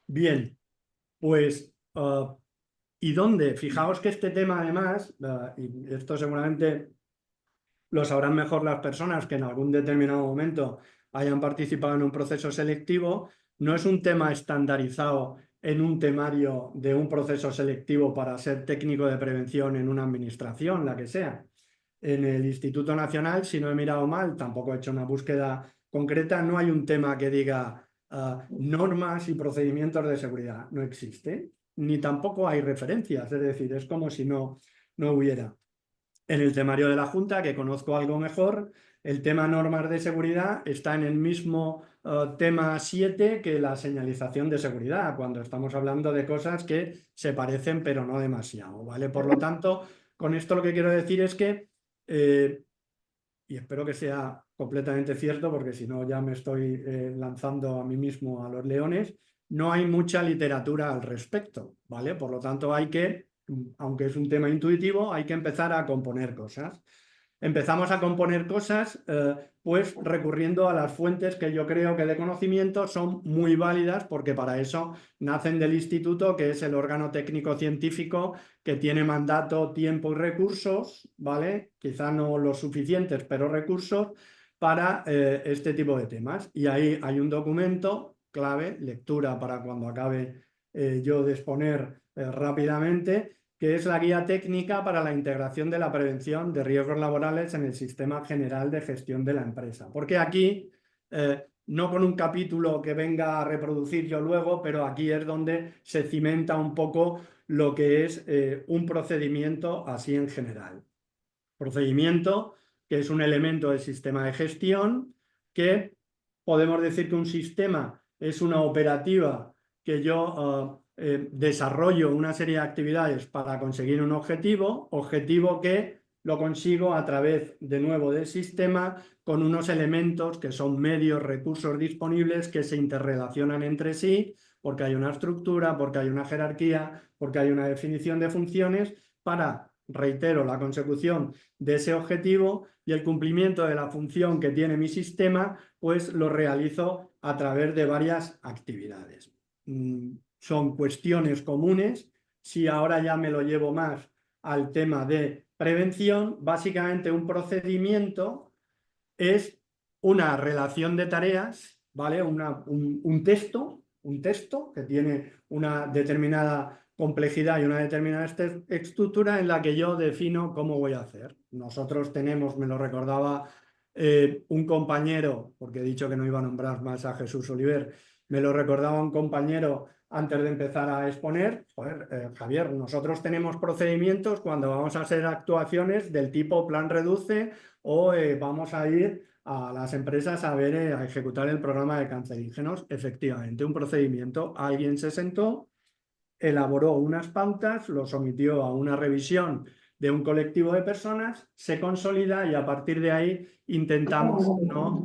Bien, pues, ¿y dónde? Fijaos que este tema además, y esto seguramente lo sabrán mejor las personas que en algún determinado momento hayan participado en un proceso selectivo, no es un tema estandarizado en un temario de un proceso selectivo para ser técnico de prevención en una administración, la que sea. En el Instituto Nacional, si no he mirado mal, tampoco he hecho una búsqueda concreta, no hay un tema que diga normas y procedimientos de seguridad, no existe, ni tampoco hay referencias, es decir, es como si no hubiera. En el temario de la Junta, que conozco algo mejor, el tema normas de seguridad está en el mismo tema 7 que la señalización de seguridad, cuando estamos hablando de cosas que se parecen pero no demasiado, ¿vale? Por lo tanto, con esto lo que quiero decir es que, y espero que sea completamente cierto, porque si no ya me estoy lanzando a mí mismo a los leones, no hay mucha literatura al respecto, ¿vale? Por lo tanto hay que, aunque es un tema intuitivo, hay que empezar a componer cosas. Empezamos a componer cosas pues recurriendo a las fuentes que yo creo que de conocimiento son muy válidas, porque para eso nacen del instituto, que es el órgano técnico científico que tiene mandato, tiempo y recursos, ¿vale? Quizá no los suficientes, pero recursos para este tipo de temas. Y ahí hay un documento clave, lectura para cuando acabe yo de exponer rápidamente, que es la guía técnica para la integración de la prevención de riesgos laborales en el sistema general de gestión de la empresa. Porque aquí, no con un capítulo que venga a reproducir yo luego, pero aquí es donde se cimenta un poco lo que es un procedimiento así en general. Procedimiento, que es un elemento del sistema de gestión, que podemos decir que un sistema es una operativa que yo desarrollo una serie de actividades para conseguir un objetivo que lo consigo a través, de nuevo, del sistema, con unos elementos que son medios, recursos disponibles que se interrelacionan entre sí, porque hay una estructura, porque hay una jerarquía, porque hay una definición de funciones para, reitero, la consecución de ese objetivo, y el cumplimiento de la función que tiene mi sistema, pues lo realizo a través de varias actividades. Son cuestiones comunes. Si ahora ya me lo llevo más al tema de prevención, básicamente un procedimiento es una relación de tareas, ¿vale? Un texto que tiene una determinada complejidad y una determinada estructura en la que yo defino cómo voy a hacer. Nosotros tenemos, me lo recordaba un compañero, porque he dicho que no iba a nombrar más a Jesús Oliver, me lo recordaba un compañero antes de empezar a exponer. Joder, Javier, nosotros tenemos procedimientos cuando vamos a hacer actuaciones del tipo plan reduce o vamos a ir a las empresas a ver, a ejecutar el programa de cancerígenos. Efectivamente, un procedimiento. Alguien se sentó, elaboró unas pautas, lo sometió a una revisión de un colectivo de personas, se consolida y a partir de ahí intentamos no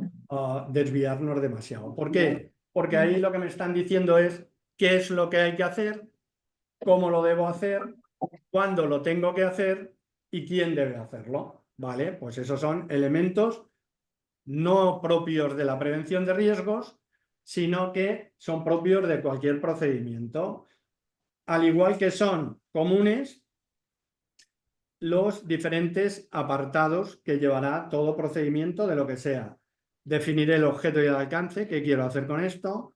desviarnos demasiado. ¿Por qué? Porque ahí lo que me están diciendo es qué es lo que hay que hacer, cómo lo debo hacer, cuándo lo tengo que hacer y quién debe hacerlo. ¿Vale? Pues esos son elementos no propios de la prevención de riesgos, sino que son propios de cualquier procedimiento. Al igual que son comunes los diferentes apartados que llevará todo procedimiento de lo que sea. Definir el objeto y el alcance, qué quiero hacer con esto.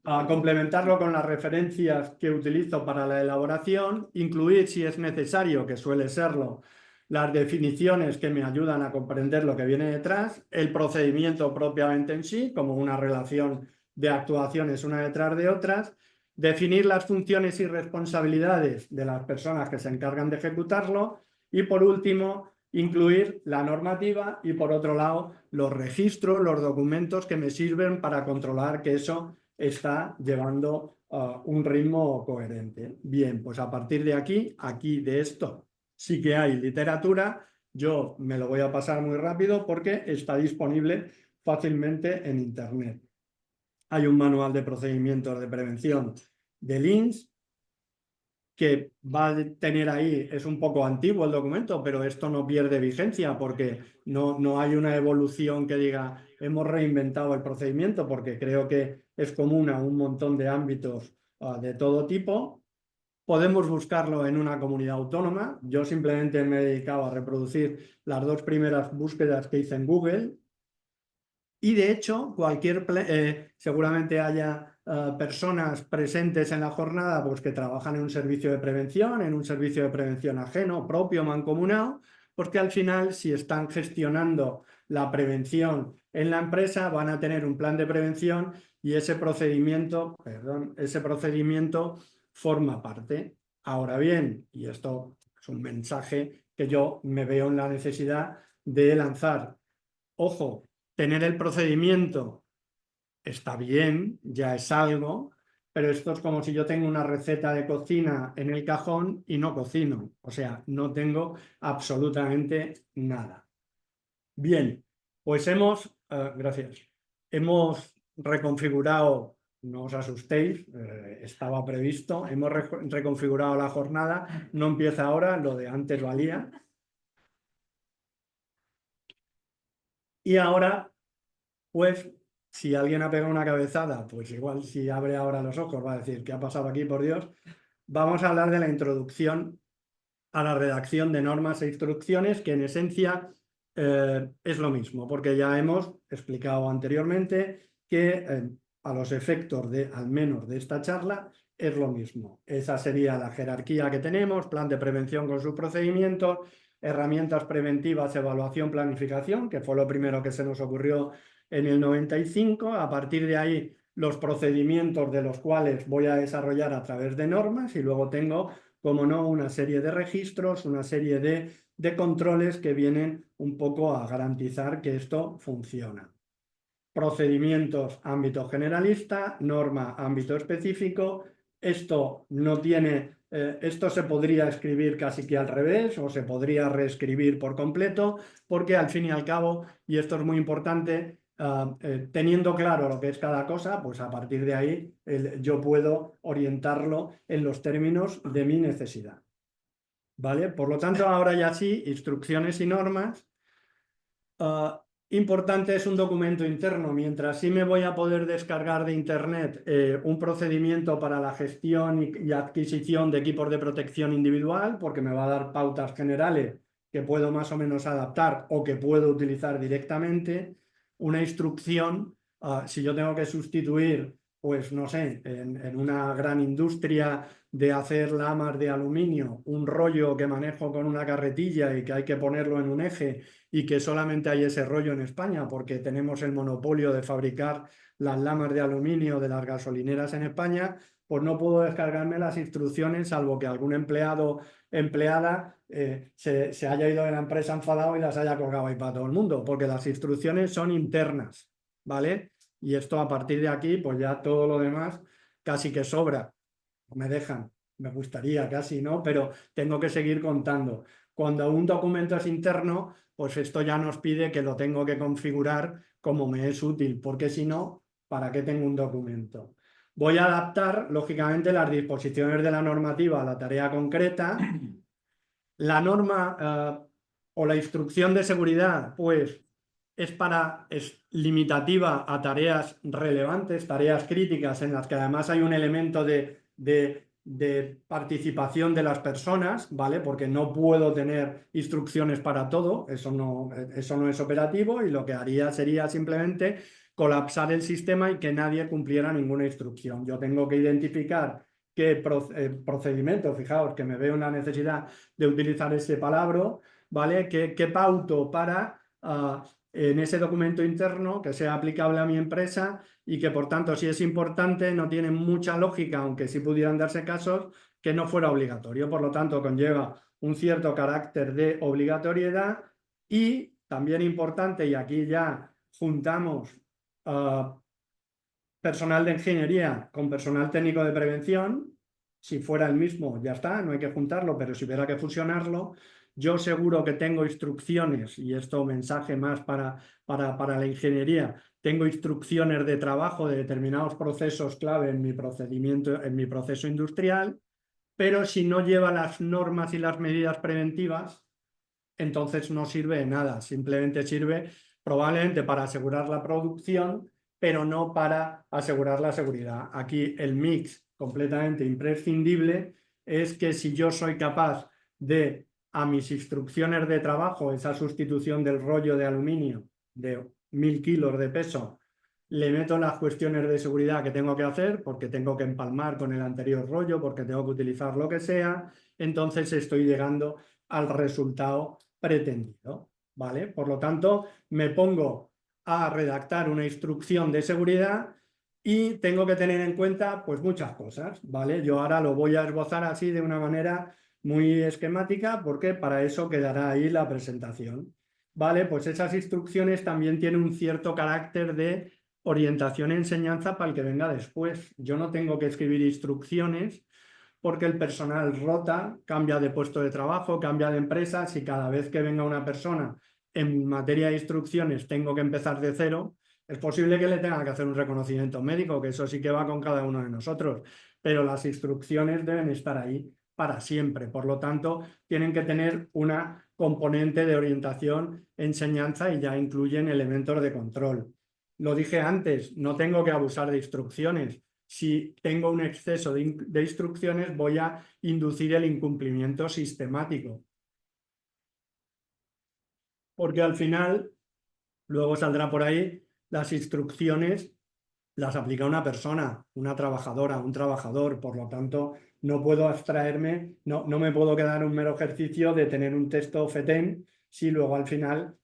A complementarlo con las referencias que utilizo para la elaboración, incluir, si es necesario, que suele serlo, las definiciones que me ayudan a comprender lo que viene detrás, el procedimiento propiamente en sí, como una relación de actuaciones una detrás de otras, definir las funciones y responsabilidades de las personas que se encargan de ejecutarlo y, por último, incluir la normativa y, por otro lado, los registros, los documentos que me sirven para controlar que eso está llevando un ritmo coherente. Bien, pues a partir de aquí de esto sí que hay literatura. Yo me lo voy a pasar muy rápido porque está disponible fácilmente en Internet. Hay un manual de procedimientos de prevención del INS que va a tener ahí, es un poco antiguo el documento, pero esto no pierde vigencia porque no hay una evolución que diga hemos reinventado el procedimiento, porque creo que es común a un montón de ámbitos de todo tipo. Podemos buscarlo en una comunidad autónoma. Yo simplemente me he dedicado a reproducir las 2 primeras búsquedas que hice en Google. Y de hecho, seguramente haya personas presentes en la jornada pues, que trabajan en un servicio de prevención ajeno, propio, mancomunado, porque al final, si están gestionando la prevención en la empresa, van a tener un plan de prevención y ese procedimiento forma parte. Ahora bien, y esto es un mensaje que yo me veo en la necesidad de lanzar, ojo, tener el procedimiento está bien, ya es algo, pero esto es como si yo tengo una receta de cocina en el cajón y no cocino. O sea, no tengo absolutamente nada. Bien, pues gracias, hemos reconfigurado, no os asustéis, estaba previsto, hemos reconfigurado la jornada, no empieza ahora, lo de antes valía. Y ahora, pues, si alguien ha pegado una cabezada, pues igual si abre ahora los ojos va a decir, ¿qué ha pasado aquí, por Dios? Vamos a hablar de la introducción a la redacción de normas e instrucciones, que en esencia es lo mismo, porque ya hemos explicado anteriormente que a los efectos al menos de esta charla, es lo mismo. Esa sería la jerarquía que tenemos, plan de prevención con sus procedimientos, herramientas preventivas, evaluación, planificación, que fue lo primero que se nos ocurrió en el 95. A partir de ahí, los procedimientos de los cuales voy a desarrollar a través de normas, y luego tengo, como no, una serie de registros, una serie de controles que vienen un poco a garantizar que esto funciona. Procedimientos, ámbito generalista, norma, ámbito específico. Esto no tiene... esto se podría escribir casi que al revés o se podría reescribir por completo, porque al fin y al cabo, y esto es muy importante, teniendo claro lo que es cada cosa, pues a partir de ahí yo puedo orientarlo en los términos de mi necesidad. ¿Vale? Por lo tanto, ahora ya sí, instrucciones y normas. Importante es un documento interno. Mientras sí me voy a poder descargar de Internet un procedimiento para la gestión y adquisición de equipos de protección individual, porque me va a dar pautas generales que puedo más o menos adaptar o que puedo utilizar directamente. Una instrucción, si yo tengo que sustituir, pues no sé, en una gran industria de hacer lamas de aluminio, un rollo que manejo con una carretilla y que hay que ponerlo en un eje, y que solamente hay ese rollo en España porque tenemos el monopolio de fabricar las lamas de aluminio de las gasolineras en España, pues no puedo descargarme las instrucciones salvo que algún empleada se haya ido de la empresa enfadado y las haya colgado ahí para todo el mundo, porque las instrucciones son internas, ¿vale? Y esto, a partir de aquí, pues ya todo lo demás casi que sobra. Me dejan, me gustaría casi, ¿no? Pero tengo que seguir contando. Cuando un documento es interno, pues esto ya nos pide que lo tengo que configurar como me es útil, porque si no, ¿para qué tengo un documento? Voy a adaptar, lógicamente, las disposiciones de la normativa a la tarea concreta. La norma o la instrucción de seguridad, pues es limitativa a tareas relevantes, tareas críticas, en las que además hay un elemento de participación de las personas, ¿vale? Porque no puedo tener instrucciones para todo, eso no es operativo, y lo que haría sería simplemente colapsar el sistema y que nadie cumpliera ninguna instrucción. Yo tengo que identificar qué procedimiento, fijaos que me veo en la necesidad de utilizar ese palabra, ¿vale? ¿Qué pauto para en ese documento interno que sea aplicable a mi empresa y que por tanto, si es importante, no tiene mucha lógica, aunque sí pudieran darse casos, que no fuera obligatorio? Por lo tanto, conlleva un cierto carácter de obligatoriedad y también importante, y aquí ya juntamos personal de ingeniería con personal técnico de prevención. Si fuera el mismo, ya está, no hay que juntarlo, pero si hubiera que fusionarlo, yo seguro que tengo instrucciones, y esto mensaje más para la ingeniería, tengo instrucciones de trabajo de determinados procesos clave en mi procedimiento, en mi proceso industrial, pero si no lleva las normas y las medidas preventivas, entonces no sirve de nada, simplemente sirve probablemente para asegurar la producción, pero no para asegurar la seguridad. Aquí el mix completamente imprescindible es que si yo soy capaz de, a mis instrucciones de trabajo, esa sustitución del rollo de aluminio de 1000 kilos de peso, le meto las cuestiones de seguridad que tengo que hacer, porque tengo que empalmar con el anterior rollo, porque tengo que utilizar lo que sea, entonces estoy llegando al resultado pretendido, ¿vale? Por lo tanto, me pongo a redactar una instrucción de seguridad y tengo que tener en cuenta pues muchas cosas, ¿vale? Yo ahora lo voy a esbozar así de una manera muy esquemática porque para eso quedará ahí la presentación, ¿vale? Pues esas instrucciones también tienen un cierto carácter de orientación e enseñanza para el que venga después. Yo no tengo que escribir instrucciones porque el personal rota, cambia de puesto de trabajo, cambia de empresa. Si cada vez que venga una persona en materia de instrucciones tengo que empezar de cero, es posible que le tenga que hacer un reconocimiento médico, que eso sí que va con cada uno de nosotros, pero las instrucciones deben estar ahí para siempre. Por lo tanto, tienen que tener una componente de orientación, enseñanza y ya incluyen elementos de control. Lo dije antes, no tengo que abusar de instrucciones. Si tengo un exceso de instrucciones, voy a inducir el incumplimiento sistemático. Porque al final, luego saldrá por ahí, las instrucciones las aplica una persona, una trabajadora, un trabajador. Por lo tanto, no puedo abstraerme, no me puedo quedar en un mero ejercicio de tener un texto FETEN si luego al final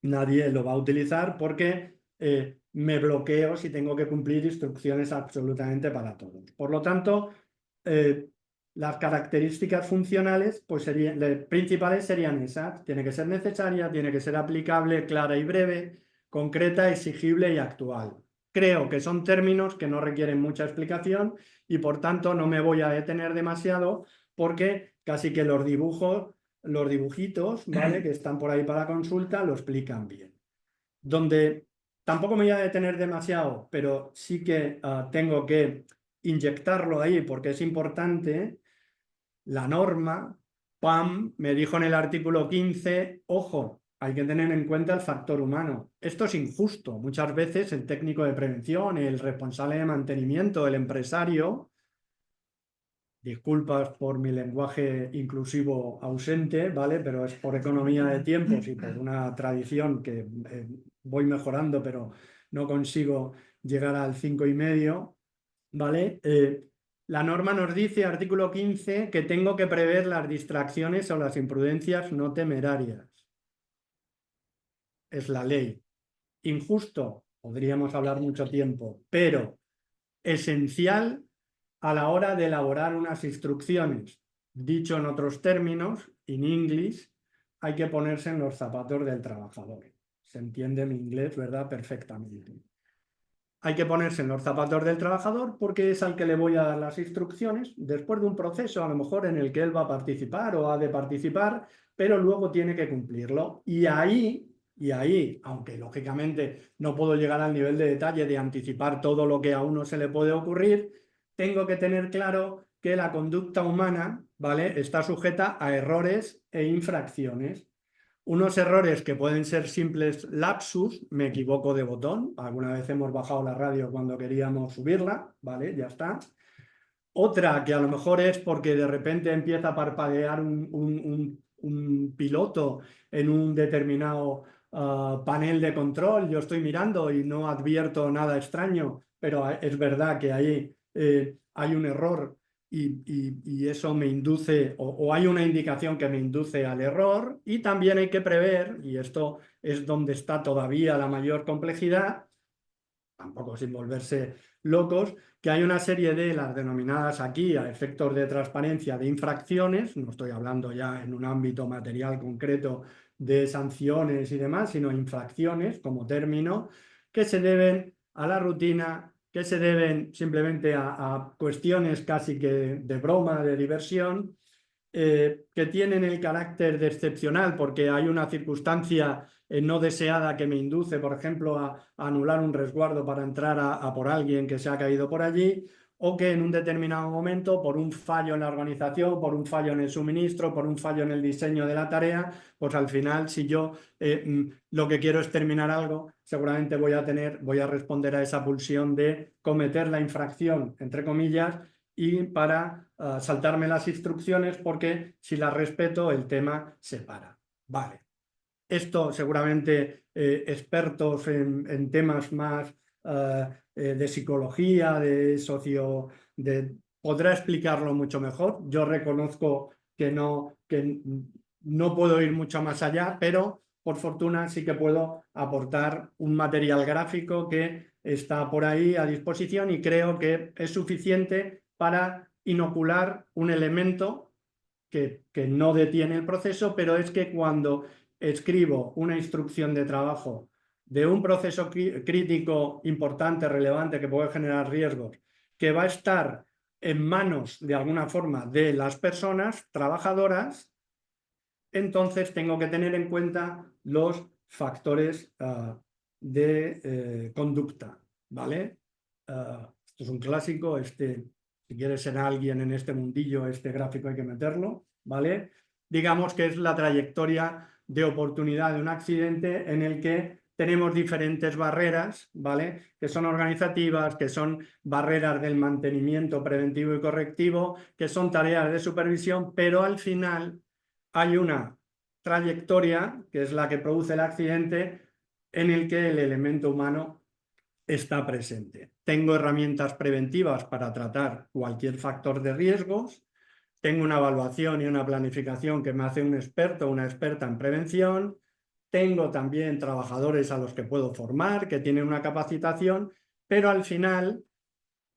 nadie lo va a utilizar porque me bloqueo si tengo que cumplir instrucciones absolutamente para todos. Por lo tanto, las características funcionales pues principales serían esas. Tiene que ser necesaria, tiene que ser aplicable, clara y breve, concreta, exigible y actual. Creo que son términos que no requieren mucha explicación y por tanto no me voy a detener demasiado porque casi que los dibujitos, ¿vale?, que están por ahí para consulta, lo explican bien. Donde tampoco me voy a detener demasiado, pero sí que tengo que inyectarlo ahí porque es importante. La norma, PAM, me dijo en el artículo 15, ojo, hay que tener en cuenta el factor humano. Esto es injusto. Muchas veces el técnico de prevención, el responsable de mantenimiento, el empresario, disculpas por mi lenguaje inclusivo ausente, ¿vale? Pero es por economía de tiempos y por una tradición que voy mejorando, pero no consigo llegar al 5,5, ¿vale? La norma nos dice, artículo 15, que tengo que prever las distracciones o las imprudencias no temerarias. Es la ley. Injusto, podríamos hablar mucho tiempo, pero esencial a la hora de elaborar unas instrucciones. Dicho en otros términos, in English, hay que ponerse en los zapatos del trabajador. Se entiende mi inglés, ¿verdad?, perfectamente. Hay que ponerse en los zapatos del trabajador porque es al que le voy a dar las instrucciones después de un proceso a lo mejor en el que él va a participar o ha de participar, pero luego tiene que cumplirlo. Y ahí, aunque lógicamente no puedo llegar al nivel de detalle de anticipar todo lo que a uno se le puede ocurrir, tengo que tener claro que la conducta humana, ¿vale?, está sujeta a errores e infracciones. Unos errores que pueden ser simples lapsus, me equivoco de botón, alguna vez hemos bajado la radio cuando queríamos subirla, ¿vale? Ya está. Otra que a lo mejor es porque de repente empieza a parpadear un piloto en un determinado panel de control, yo estoy mirando y no advierto nada extraño, pero es verdad que ahí hay un error y eso me induce, o hay una indicación que me induce al error, y también hay que prever, y esto es donde está todavía la mayor complejidad, tampoco sin volverse locos, que hay una serie de las denominadas aquí a efectos de transparencia de infracciones, no estoy hablando ya en un ámbito material concreto de sanciones y demás, sino infracciones como término, que se deben a la rutina, que se deben simplemente a cuestiones casi que de broma, de diversión, que tienen el carácter de excepcional porque hay una circunstancia no deseada que me induce, por ejemplo, a anular un resguardo para entrar a por alguien que se ha caído por allí, o que en un determinado momento, por un fallo en la organización, por un fallo en el suministro, por un fallo en el diseño de la tarea, pues al final, si yo lo que quiero es terminar algo, seguramente voy a responder a esa pulsión de cometer la infracción, entre comillas, y para saltarme las instrucciones, porque si las respeto el tema se para. Vale. Esto seguramente expertos en temas más de psicología, podrá explicarlo mucho mejor. Yo reconozco que no puedo ir mucho más allá, pero por fortuna sí que puedo aportar un material gráfico que está por ahí a disposición y creo que es suficiente para inocular un elemento que no detiene el proceso, pero es que cuando escribo una instrucción de trabajo de un proceso crítico importante, relevante, que puede generar riesgos, que va a estar en manos de alguna forma de las personas trabajadoras, entonces tengo que tener en cuenta los factores de conducta, ¿vale? Esto es un clásico, si quieres ser alguien en este mundillo, este gráfico hay que meterlo, ¿vale? Digamos que es la trayectoria de oportunidad de un accidente en el que tenemos diferentes barreras, ¿vale? Que son organizativas, que son barreras del mantenimiento preventivo y correctivo, que son tareas de supervisión, pero al final hay una trayectoria, que es la que produce el accidente, en el que el elemento humano está presente. Tengo herramientas preventivas para tratar cualquier factor de riesgos, tengo una evaluación y una planificación que me hace un experto o una experta en prevención, tengo también trabajadores a los que puedo formar, que tienen una capacitación, pero al final,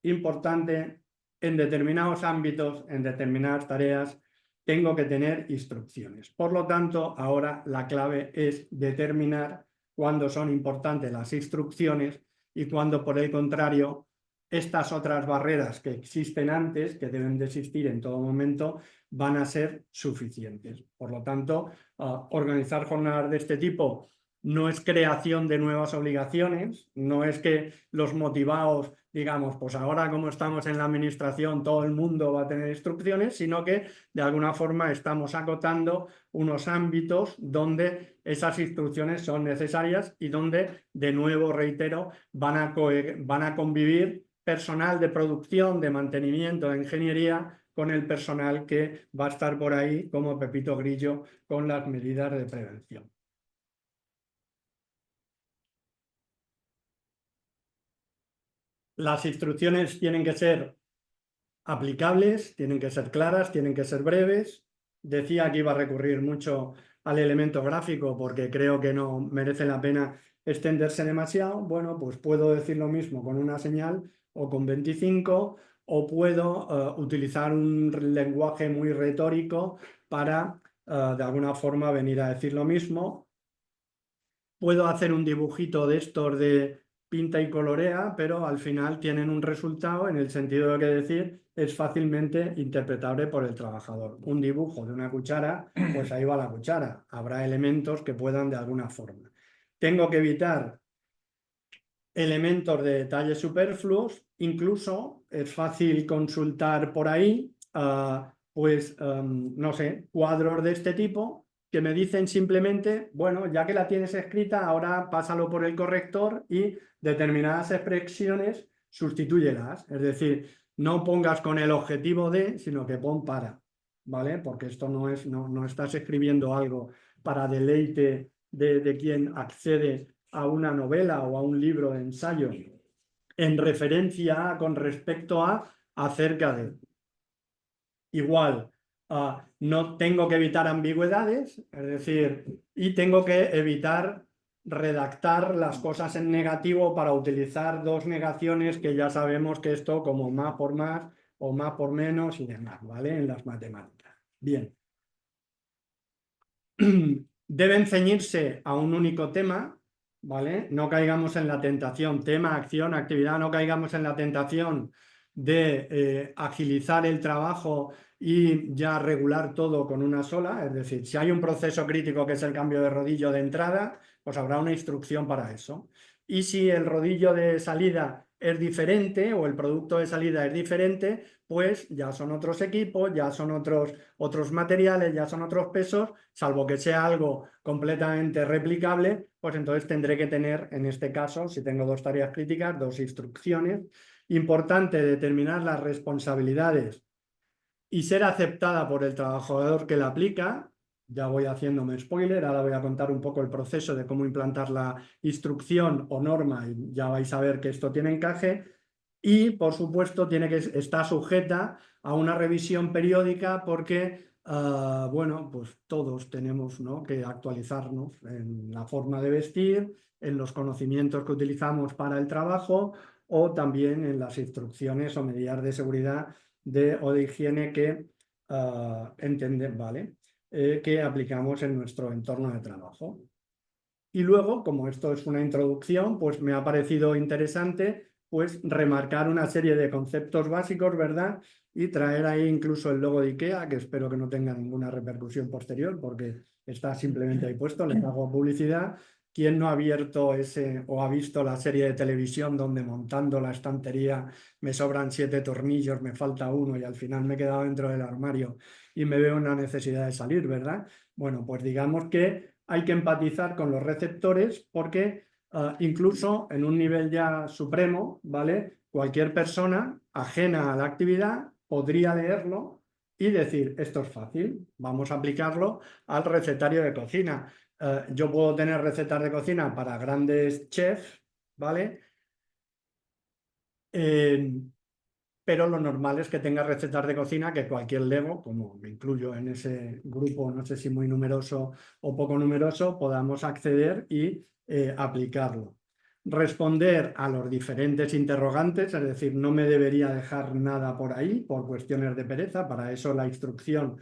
importante, en determinados ámbitos, en determinadas tareas, tengo que tener instrucciones. Por lo tanto, ahora la clave es determinar cuándo son importantes las instrucciones y cuándo, por el contrario, estas otras barreras que existen antes, que deben de existir en todo momento, van a ser suficientes. Por lo tanto, organizar jornadas de este tipo no es creación de nuevas obligaciones, no es que los motivados digamos, pues ahora como estamos en la administración todo el mundo va a tener instrucciones, sino que de alguna forma estamos acotando unos ámbitos donde esas instrucciones son necesarias y donde, de nuevo reitero, van a convivir personal de producción, de mantenimiento, de ingeniería, con el personal que va a estar por ahí como Pepito Grillo con las medidas de prevención. Las instrucciones tienen que ser aplicables, tienen que ser claras, tienen que ser breves. Decía que iba a recurrir mucho al elemento gráfico porque creo que no merece la pena extenderse demasiado. Bueno, pues puedo decir lo mismo con una señal o con 25, o puedo utilizar un lenguaje muy retórico para de alguna forma venir a decir lo mismo. Puedo hacer un dibujito de estos de pinta y colorea, pero al final tienen un resultado en el sentido de que decir es fácilmente interpretable por el trabajador. Un dibujo de una cuchara, pues ahí va la cuchara. Habrá elementos que puedan de alguna forma. Tengo que evitar elementos de detalles superfluos, incluso es fácil consultar por ahí, no sé, cuadros de este tipo que me dicen simplemente, bueno, ya que la tienes escrita, ahora pásalo por el corrector y determinadas expresiones sustitúyelas. Es decir, no pongas con el objetivo de, sino que pon para, ¿vale? Porque esto no estás escribiendo algo para deleite de quien accede a una novela o a un libro de ensayo en referencia con respecto a acerca de. igual no tengo que evitar ambigüedades, es decir, y tengo que evitar redactar las cosas en negativo para utilizar dos negaciones que ya sabemos que esto como más por más o más por menos y demás, ¿vale? En las matemáticas. Bien. Deben ceñirse a un único tema, ¿vale? No caigamos en la tentación, tema, acción, actividad, no caigamos en la tentación de agilizar el trabajo y ya regular todo con una sola. Es decir, si hay un proceso crítico que es el cambio de rodillo de entrada, pues habrá una instrucción para eso. Y si el rodillo de salida es diferente o el producto de salida es diferente, pues ya son otros equipos, ya son otros materiales, ya son otros pesos, salvo que sea algo completamente replicable, pues entonces tendré que tener, en este caso, si tengo dos tareas críticas, dos instrucciones. Importante determinar las responsabilidades y ser aceptada por el trabajador que la aplica. Ya voy haciéndome spoiler, ahora voy a contar un poco el proceso de cómo implantar la instrucción o norma y ya vais a ver que esto tiene encaje. Y, por supuesto, tiene que estar sujeta a una revisión periódica porque, bueno, pues todos tenemos, ¿no?, que actualizarnos en la forma de vestir, en los conocimientos que utilizamos para el trabajo o también en las instrucciones o medidas de seguridad o de higiene que ¿vale? Que aplicamos en nuestro entorno de trabajo. Y luego, como esto es una introducción, pues me ha parecido interesante pues remarcar una serie de conceptos básicos, ¿verdad? Y traer ahí incluso el logo de IKEA, que espero que no tenga ninguna repercusión posterior, porque está simplemente ahí puesto, les hago publicidad. ¿Quién no ha abierto ese o ha visto la serie de televisión donde montando la estantería me sobran 7 tornillos, me falta uno y al final me he quedado dentro del armario y me veo una necesidad de salir, ¿verdad? Bueno, pues digamos que hay que empatizar con los receptores porque incluso en un nivel ya supremo, ¿vale? Cualquier persona ajena a la actividad podría leerlo y decir, esto es fácil, vamos a aplicarlo al recetario de cocina. Yo puedo tener recetas de cocina para grandes chefs, ¿vale? Pero lo normal es que tenga recetas de cocina que cualquier lego, como me incluyo en ese grupo, no sé si muy numeroso o poco numeroso, podamos acceder y aplicarlo. Responder a los diferentes interrogantes, es decir, no me debería dejar nada por ahí por cuestiones de pereza, para eso la instrucción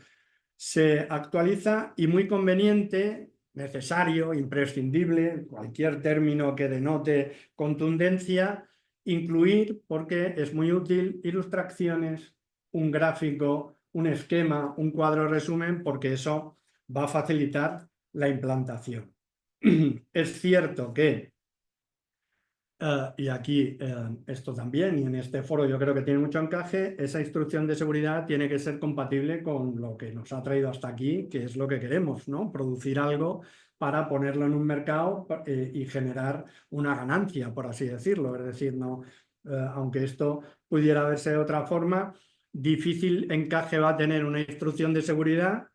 se actualiza y muy conveniente, necesario, imprescindible, cualquier término que denote contundencia, incluir, porque es muy útil, ilustraciones, un gráfico, un esquema, un cuadro resumen, porque eso va a facilitar la implantación. Es cierto que y aquí esto también, y en este foro yo creo que tiene mucho encaje, esa instrucción de seguridad tiene que ser compatible con lo que nos ha traído hasta aquí, que es lo que queremos, ¿no? Producir algo para ponerlo en un mercado y generar una ganancia, por así decirlo. Es decir, no, aunque esto pudiera verse de otra forma, difícil encaje va a tener una instrucción de seguridad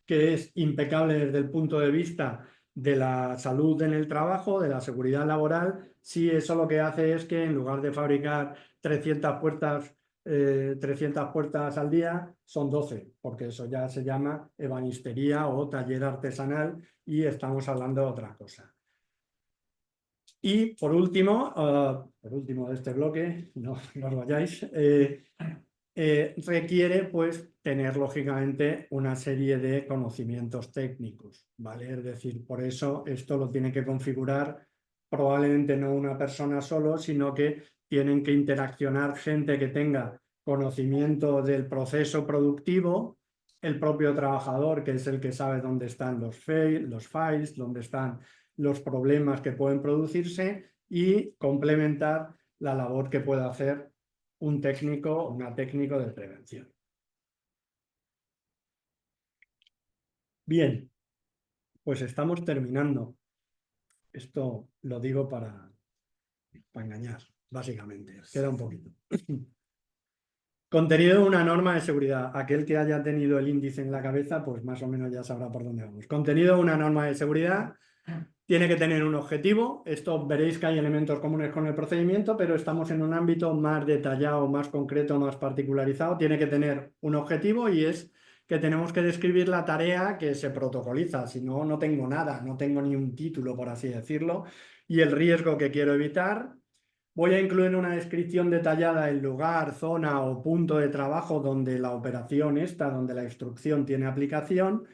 que es impecable desde el punto de vista de la salud en el trabajo, de la seguridad laboral, si eso lo que hace es que en lugar de fabricar 300 puertas al día, son 12, porque eso ya se llama ebanistería o taller artesanal y estamos hablando de otra cosa. Y por último de este bloque, no os vayáis, requiere pues tener lógicamente una serie de conocimientos técnicos, ¿vale? Es decir, por eso esto lo tiene que configurar probablemente no una persona solo, sino que tienen que interaccionar gente que tenga conocimiento del proceso productivo, el propio trabajador, que es el que sabe dónde están los files, dónde están los problemas que pueden producirse y complementar la labor que puede hacer un técnico o una técnico de prevención. Bien, pues estamos terminando. Esto lo digo para engañar, básicamente. Queda un poquito. Contenido de una norma de seguridad. Aquel que haya tenido el índice en la cabeza, pues más o menos ya sabrá por dónde vamos. Contenido de una norma de seguridad Tiene que tener un objetivo. Esto veréis que hay elementos comunes con el procedimiento, pero estamos en un ámbito más detallado, más concreto, más particularizado. Tiene que tener un objetivo y es que tenemos que describir la tarea que se protocoliza. Si no, no tengo nada, no tengo ni un título, por así decirlo, y el riesgo que quiero evitar. Voy a incluir una descripción detallada del lugar, zona o punto de trabajo donde la operación está, donde la instrucción tiene aplicación.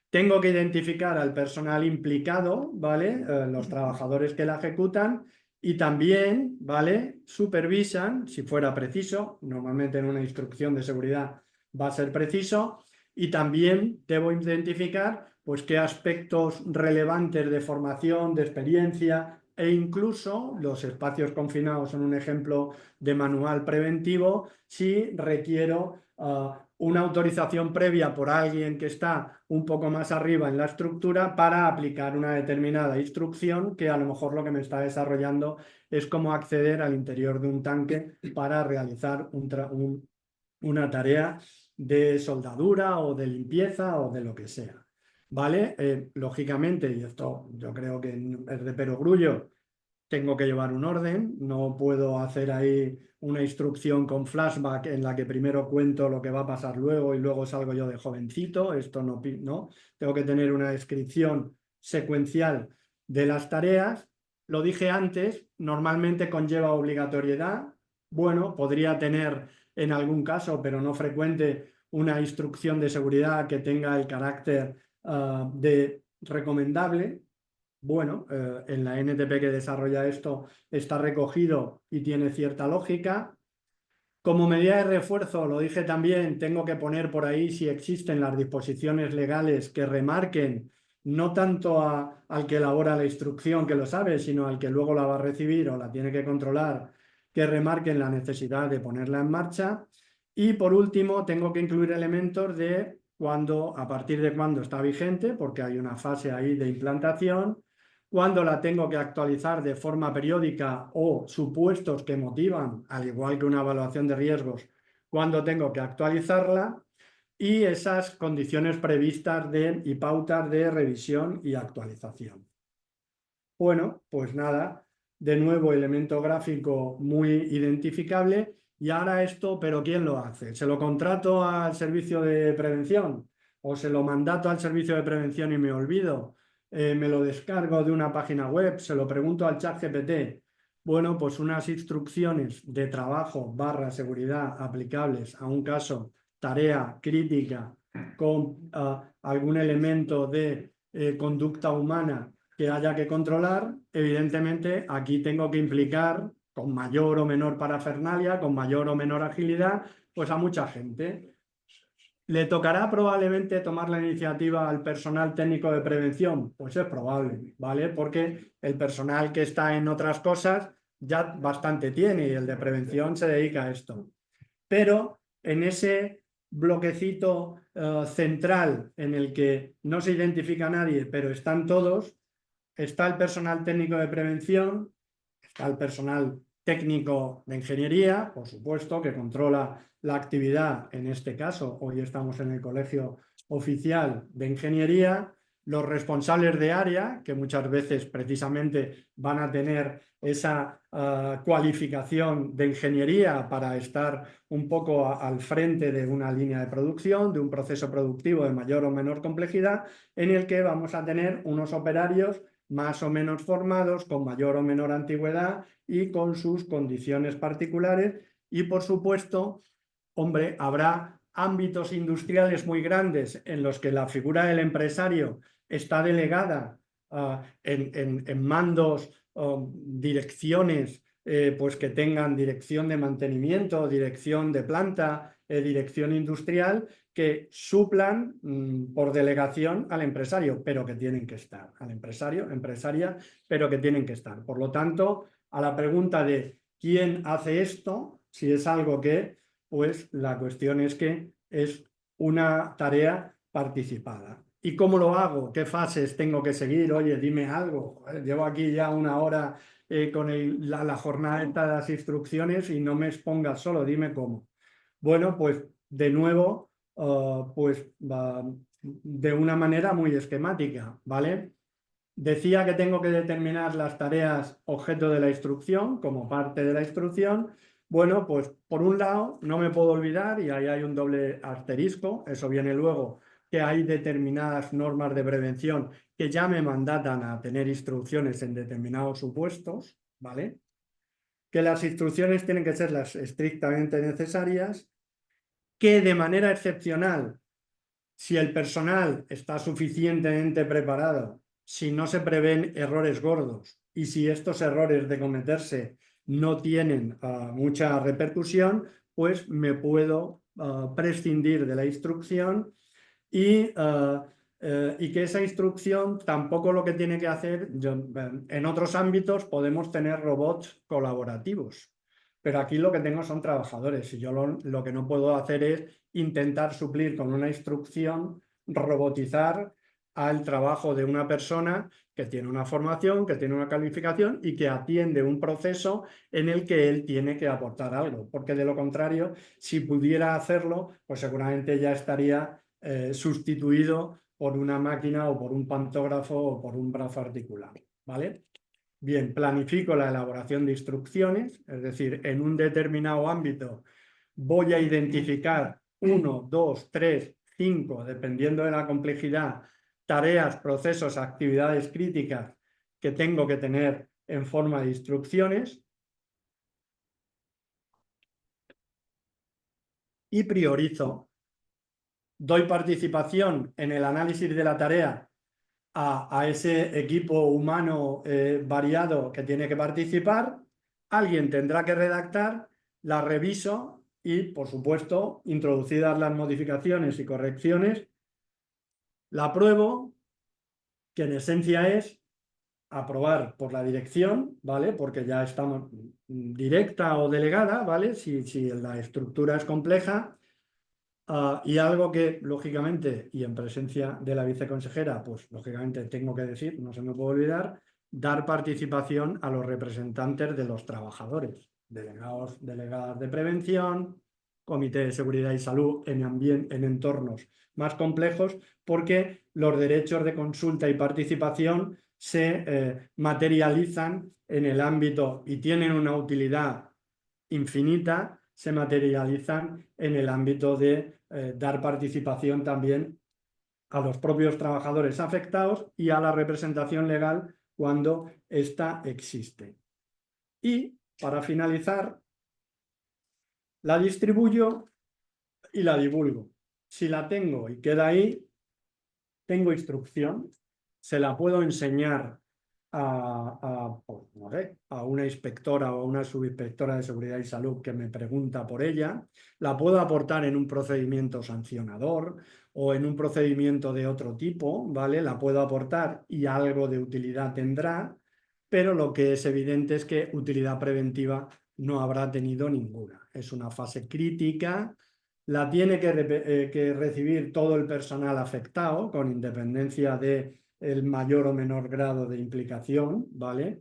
Tengo que identificar al personal implicado, ¿vale? Los trabajadores que la ejecutan y también, ¿vale? Supervisan, si fuera preciso, normalmente en una instrucción de seguridad va a ser preciso, y también debo identificar, pues, qué aspectos relevantes de formación, de experiencia e incluso los espacios confinados son un ejemplo de manual preventivo si requiero una autorización previa por alguien que está un poco más arriba en la estructura para aplicar una determinada instrucción que a lo mejor lo que me está desarrollando es cómo acceder al interior de un tanque para realizar una tarea de soldadura o de limpieza o de lo que sea. ¿Vale? Lógicamente, y esto yo creo que es de perogrullo, tengo que llevar un orden, no puedo hacer ahí una instrucción con flashback en la que primero cuento lo que va a pasar luego y luego salgo yo de jovencito, esto no, tengo que tener una descripción secuencial de las tareas. Lo dije antes, normalmente conlleva obligatoriedad, bueno, podría tener en algún caso, pero no frecuente, una instrucción de seguridad que tenga el carácter de recomendable. Bueno, en la NTP que desarrolla esto está recogido y tiene cierta lógica. Como medida de refuerzo, lo dije también, tengo que poner por ahí si existen las disposiciones legales que remarquen no tanto al que elabora la instrucción, que lo sabe, sino al que luego la va a recibir o la tiene que controlar, que remarquen la necesidad de ponerla en marcha. Y por último, tengo que incluir elementos de cuándo, a partir de cuándo está vigente, porque hay una fase ahí de implantación, cuando la tengo que actualizar de forma periódica o supuestos que motivan, al igual que una evaluación de riesgos, cuando tengo que actualizarla, y esas condiciones previstas y pautas de revisión y actualización. Bueno, pues nada, de nuevo elemento gráfico muy identificable. Y ahora esto, ¿pero quién lo hace? ¿Se lo contrato al servicio de prevención? ¿O se lo mandato al servicio de prevención y me olvido? ¿Me lo descargo de una página web? ¿Se lo pregunto al ChatGPT? Bueno, pues unas instrucciones de trabajo / seguridad aplicables a un caso, tarea crítica con algún elemento de conducta humana que haya que controlar. Evidentemente aquí tengo que implicar con mayor o menor parafernalia, con mayor o menor agilidad, pues a mucha gente. ¿Le tocará probablemente tomar la iniciativa al personal técnico de prevención? Pues es probable, ¿vale? Porque el personal que está en otras cosas ya bastante tiene y el de prevención se dedica a esto. Pero en ese bloquecito central en el que no se identifica a nadie, pero están todos, está el personal técnico de prevención, está el personal técnico de ingeniería, por supuesto, que controla la actividad. En este caso, hoy estamos en el Colegio Oficial de Ingeniería, los responsables de área, que muchas veces precisamente van a tener esa cualificación de ingeniería para estar un poco al frente de una línea de producción, de un proceso productivo de mayor o menor complejidad, en el que vamos a tener unos operarios más o menos formados, con mayor o menor antigüedad y con sus condiciones particulares. Y por supuesto, hombre, habrá ámbitos industriales muy grandes en los que la figura del empresario está delegada en mandos, direcciones, pues que tengan dirección de mantenimiento, dirección de planta, dirección industrial, que suplan por delegación al empresario, pero que tienen que estar, al empresario, empresaria, pero que tienen que estar. Por lo tanto, a la pregunta de quién hace esto, si es algo que, pues la cuestión es que es una tarea participada. ¿Y cómo lo hago? ¿Qué fases tengo que seguir? Oye, dime algo. Llevo aquí ya una hora con la jornada de las instrucciones y no me expongas solo, dime cómo. Bueno, pues de nuevo, pues de una manera muy esquemática, ¿vale? Decía que tengo que determinar las tareas objeto de la instrucción como parte de la instrucción. Bueno, pues por un lado no me puedo olvidar, y ahí hay un doble asterisco, eso viene luego, que hay determinadas normas de prevención que ya me mandatan a tener instrucciones en determinados supuestos, ¿vale? Que las instrucciones tienen que ser las estrictamente necesarias, que de manera excepcional, si el personal está suficientemente preparado, si no se prevén errores gordos y si estos errores de cometerse no tienen mucha repercusión, pues me puedo prescindir de la instrucción y que esa instrucción tampoco lo que tiene que hacer, en otros ámbitos podemos tener robots colaborativos, pero aquí lo que tengo son trabajadores y yo lo que no puedo hacer es intentar suplir con una instrucción, robotizar al trabajo de una persona que tiene una formación, que tiene una calificación y que atiende un proceso en el que él tiene que aportar algo, porque de lo contrario, si pudiera hacerlo, pues seguramente ya estaría sustituido por una máquina o por un pantógrafo o por un brazo articulado, ¿vale? Bien, planifico la elaboración de instrucciones, es decir, en un determinado ámbito voy a identificar 1, 2, 3, 5, dependiendo de la complejidad, tareas, procesos, actividades críticas que tengo que tener en forma de instrucciones y priorizo. Doy participación en el análisis de la tarea a ese equipo humano variado que tiene que participar, alguien tendrá que redactar, la reviso y, por supuesto, introducidas las modificaciones y correcciones, la apruebo, que en esencia es aprobar por la dirección, ¿vale? Porque ya estamos directa o delegada, ¿vale? Si la estructura es compleja. Y algo que, lógicamente, y en presencia de la viceconsejera, pues lógicamente tengo que decir, no se me puede olvidar, dar participación a los representantes de los trabajadores, delegados, delegadas de prevención, comité de seguridad y salud en entornos más complejos, porque los derechos de consulta y participación se materializan en el ámbito y tienen una utilidad infinita, se materializan en el ámbito de dar participación también a los propios trabajadores afectados y a la representación legal cuando ésta existe. Y, para finalizar, la distribuyo y la divulgo. Si la tengo y queda ahí, tengo instrucción, se la puedo enseñar a una inspectora o a una subinspectora de seguridad y salud que me pregunta por ella, la puedo aportar en un procedimiento sancionador o en un procedimiento de otro tipo, ¿vale? La puedo aportar y algo de utilidad tendrá, pero lo que es evidente es que utilidad preventiva no habrá tenido ninguna. Es una fase crítica, la tiene que recibir todo el personal afectado, con independencia de el mayor o menor grado de implicación, ¿vale?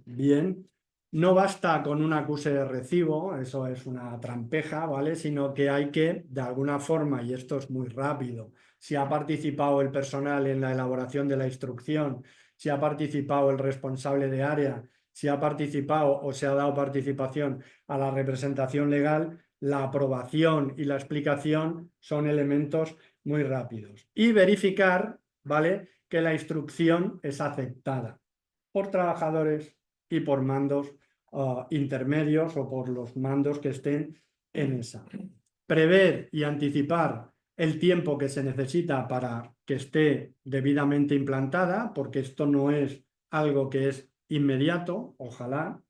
Bien, no basta con un acuse de recibo, eso es una trampeja, ¿vale? Sino que hay que, de alguna forma, y esto es muy rápido, si ha participado el personal en la elaboración de la instrucción, si ha participado el responsable de área, si ha participado o se ha dado participación a la representación legal, la aprobación y la explicación son elementos muy rápidos. Y verificar, ¿vale?, que la instrucción es aceptada por trabajadores y por mandos intermedios o por los mandos que estén en esa. Prever y anticipar el tiempo que se necesita para que esté debidamente implantada, porque esto no es algo que es inmediato, ojalá.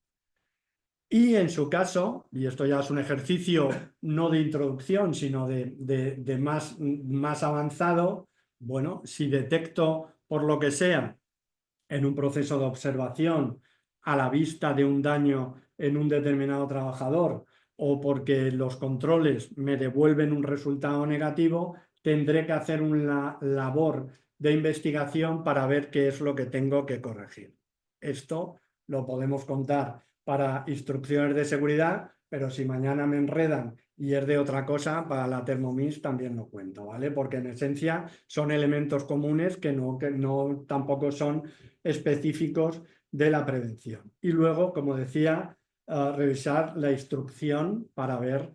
Y en su caso, y esto ya es un ejercicio no de introducción, sino de más avanzado, bueno, si detecto por lo que sea en un proceso de observación a la vista de un daño en un determinado trabajador o porque los controles me devuelven un resultado negativo, tendré que hacer una labor de investigación para ver qué es lo que tengo que corregir. Esto lo podemos contar para instrucciones de seguridad pero si mañana me enredan y es de otra cosa, para la Thermomix también no cuento, ¿vale? Porque en esencia son elementos comunes que no tampoco son específicos de la prevención. Y luego, como decía, revisar la instrucción para ver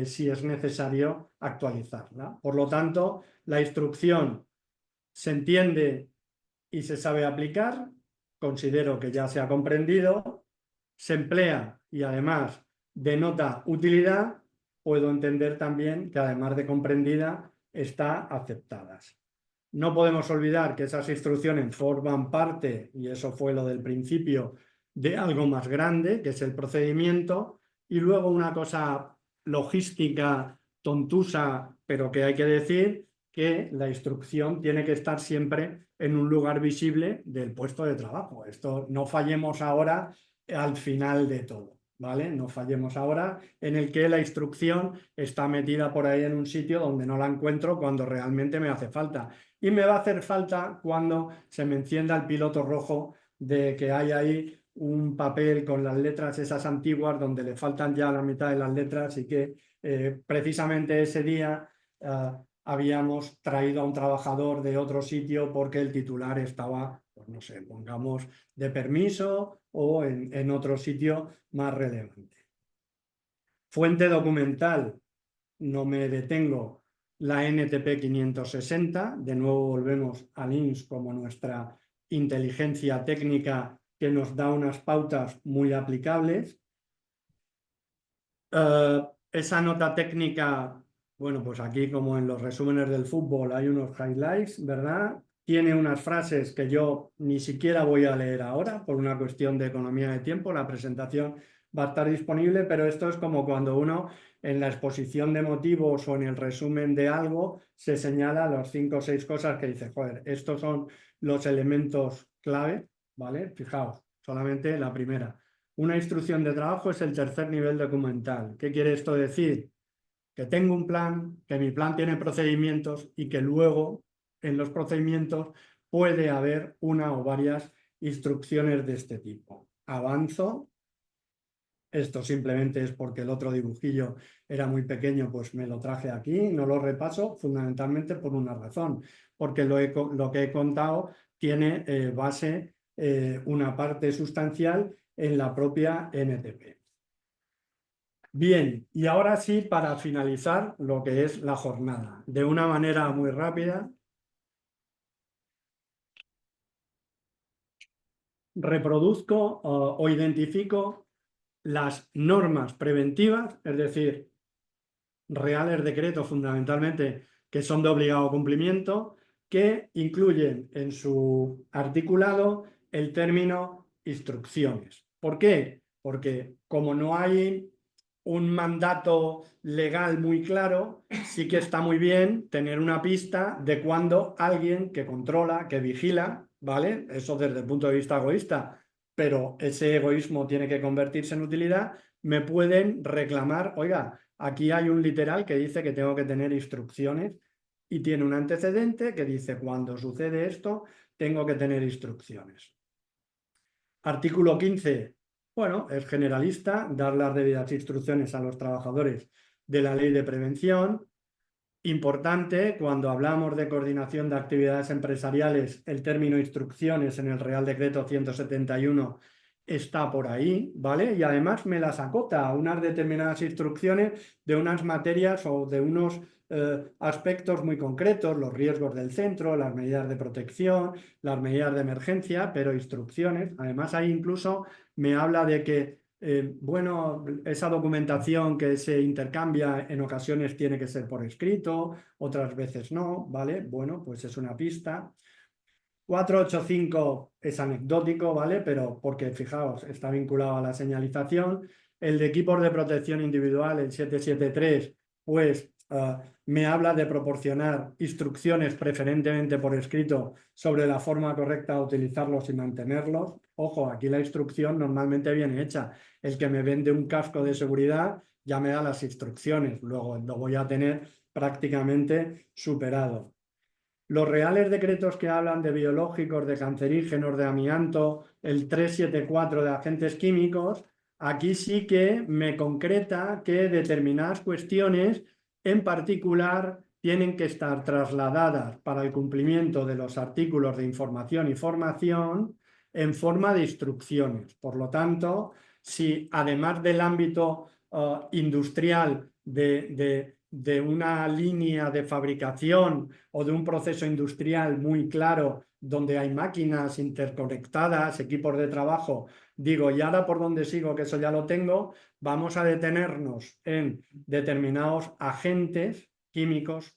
si es necesario actualizarla. Por lo tanto, la instrucción se entiende y se sabe aplicar, considero que ya se ha comprendido, se emplea y además denota utilidad, puedo entender también que además de comprendida, está aceptadas. No podemos olvidar que esas instrucciones forman parte, y eso fue lo del principio, de algo más grande, que es el procedimiento, y luego una cosa logística, tontusa, pero que hay que decir, que la instrucción tiene que estar siempre en un lugar visible del puesto de trabajo. Esto no fallemos ahora al final de todo, ¿vale? No fallemos ahora en el que la instrucción está metida por ahí en un sitio donde no la encuentro cuando realmente me hace falta. Y me va a hacer falta cuando se me encienda el piloto rojo de que hay ahí un papel con las letras esas antiguas donde le faltan ya la mitad de las letras y que precisamente ese día habíamos traído a un trabajador de otro sitio porque el titular estaba, pues no sé, pongamos de permiso o en otro sitio más relevante. Fuente documental, no me detengo, la NTP 560, de nuevo volvemos al INS como nuestra inteligencia técnica que nos da unas pautas muy aplicables. Esa nota técnica, bueno, pues aquí como en los resúmenes del fútbol hay unos highlights, ¿verdad? Tiene unas frases que yo ni siquiera voy a leer ahora por una cuestión de economía de tiempo, la presentación va a estar disponible, pero esto es como cuando uno en la exposición de motivos o en el resumen de algo se señala las 5 o 6 cosas que dice, joder, estos son los elementos clave, ¿vale? Fijaos, solamente la primera. Una instrucción de trabajo es el tercer nivel documental. ¿Qué quiere esto decir? Que tengo un plan, que mi plan tiene procedimientos y que luego en los procedimientos puede haber una o varias instrucciones de este tipo. Avanzo. Esto simplemente es porque el otro dibujillo era muy pequeño, pues me lo traje aquí, no lo repaso fundamentalmente por una razón, porque lo que he contado tiene base, una parte sustancial en la propia NTP. Bien, y ahora sí, para finalizar lo que es la jornada, de una manera muy rápida, reproduzco o identifico las normas preventivas, es decir, reales decretos fundamentalmente que son de obligado cumplimiento, que incluyen en su articulado el término instrucciones. ¿Por qué? Porque como no hay un mandato legal muy claro, sí que está muy bien tener una pista de cuando alguien que controla, que vigila, ¿vale? Eso desde el punto de vista egoísta, pero ese egoísmo tiene que convertirse en utilidad, me pueden reclamar, oiga, aquí hay un literal que dice que tengo que tener instrucciones y tiene un antecedente que dice cuando sucede esto, tengo que tener instrucciones. Artículo 15. Bueno, es generalista, dar las debidas instrucciones a los trabajadores de la ley de prevención. Importante, cuando hablamos de coordinación de actividades empresariales, el término instrucciones en el Real Decreto 171 está por ahí, ¿vale? Y además me las acota a unas determinadas instrucciones de unas materias o de unos aspectos muy concretos, los riesgos del centro, las medidas de protección, las medidas de emergencia, pero instrucciones. Además, ahí incluso me habla de que, bueno, esa documentación que se intercambia en ocasiones tiene que ser por escrito, otras veces no, ¿vale? Bueno, pues es una pista. 485 es anecdótico, ¿vale? Pero porque, fijaos, está vinculado a la señalización. El de equipos de protección individual, el 773, pues me habla de proporcionar instrucciones preferentemente por escrito sobre la forma correcta de utilizarlos y mantenerlos. Ojo, aquí la instrucción normalmente viene hecha. El que me vende un casco de seguridad ya me da las instrucciones, luego lo voy a tener prácticamente superado. Los reales decretos que hablan de biológicos, de cancerígenos, de amianto, el 374 de agentes químicos, aquí sí que me concreta que determinadas cuestiones en particular tienen que estar trasladadas para el cumplimiento de los artículos de información y formación en forma de instrucciones. Por lo tanto, si además del ámbito industrial de una línea de fabricación o de un proceso industrial muy claro donde hay máquinas interconectadas, equipos de trabajo, digo, ¿y ahora por dónde sigo? Que eso ya lo tengo. Vamos a detenernos en determinados agentes químicos,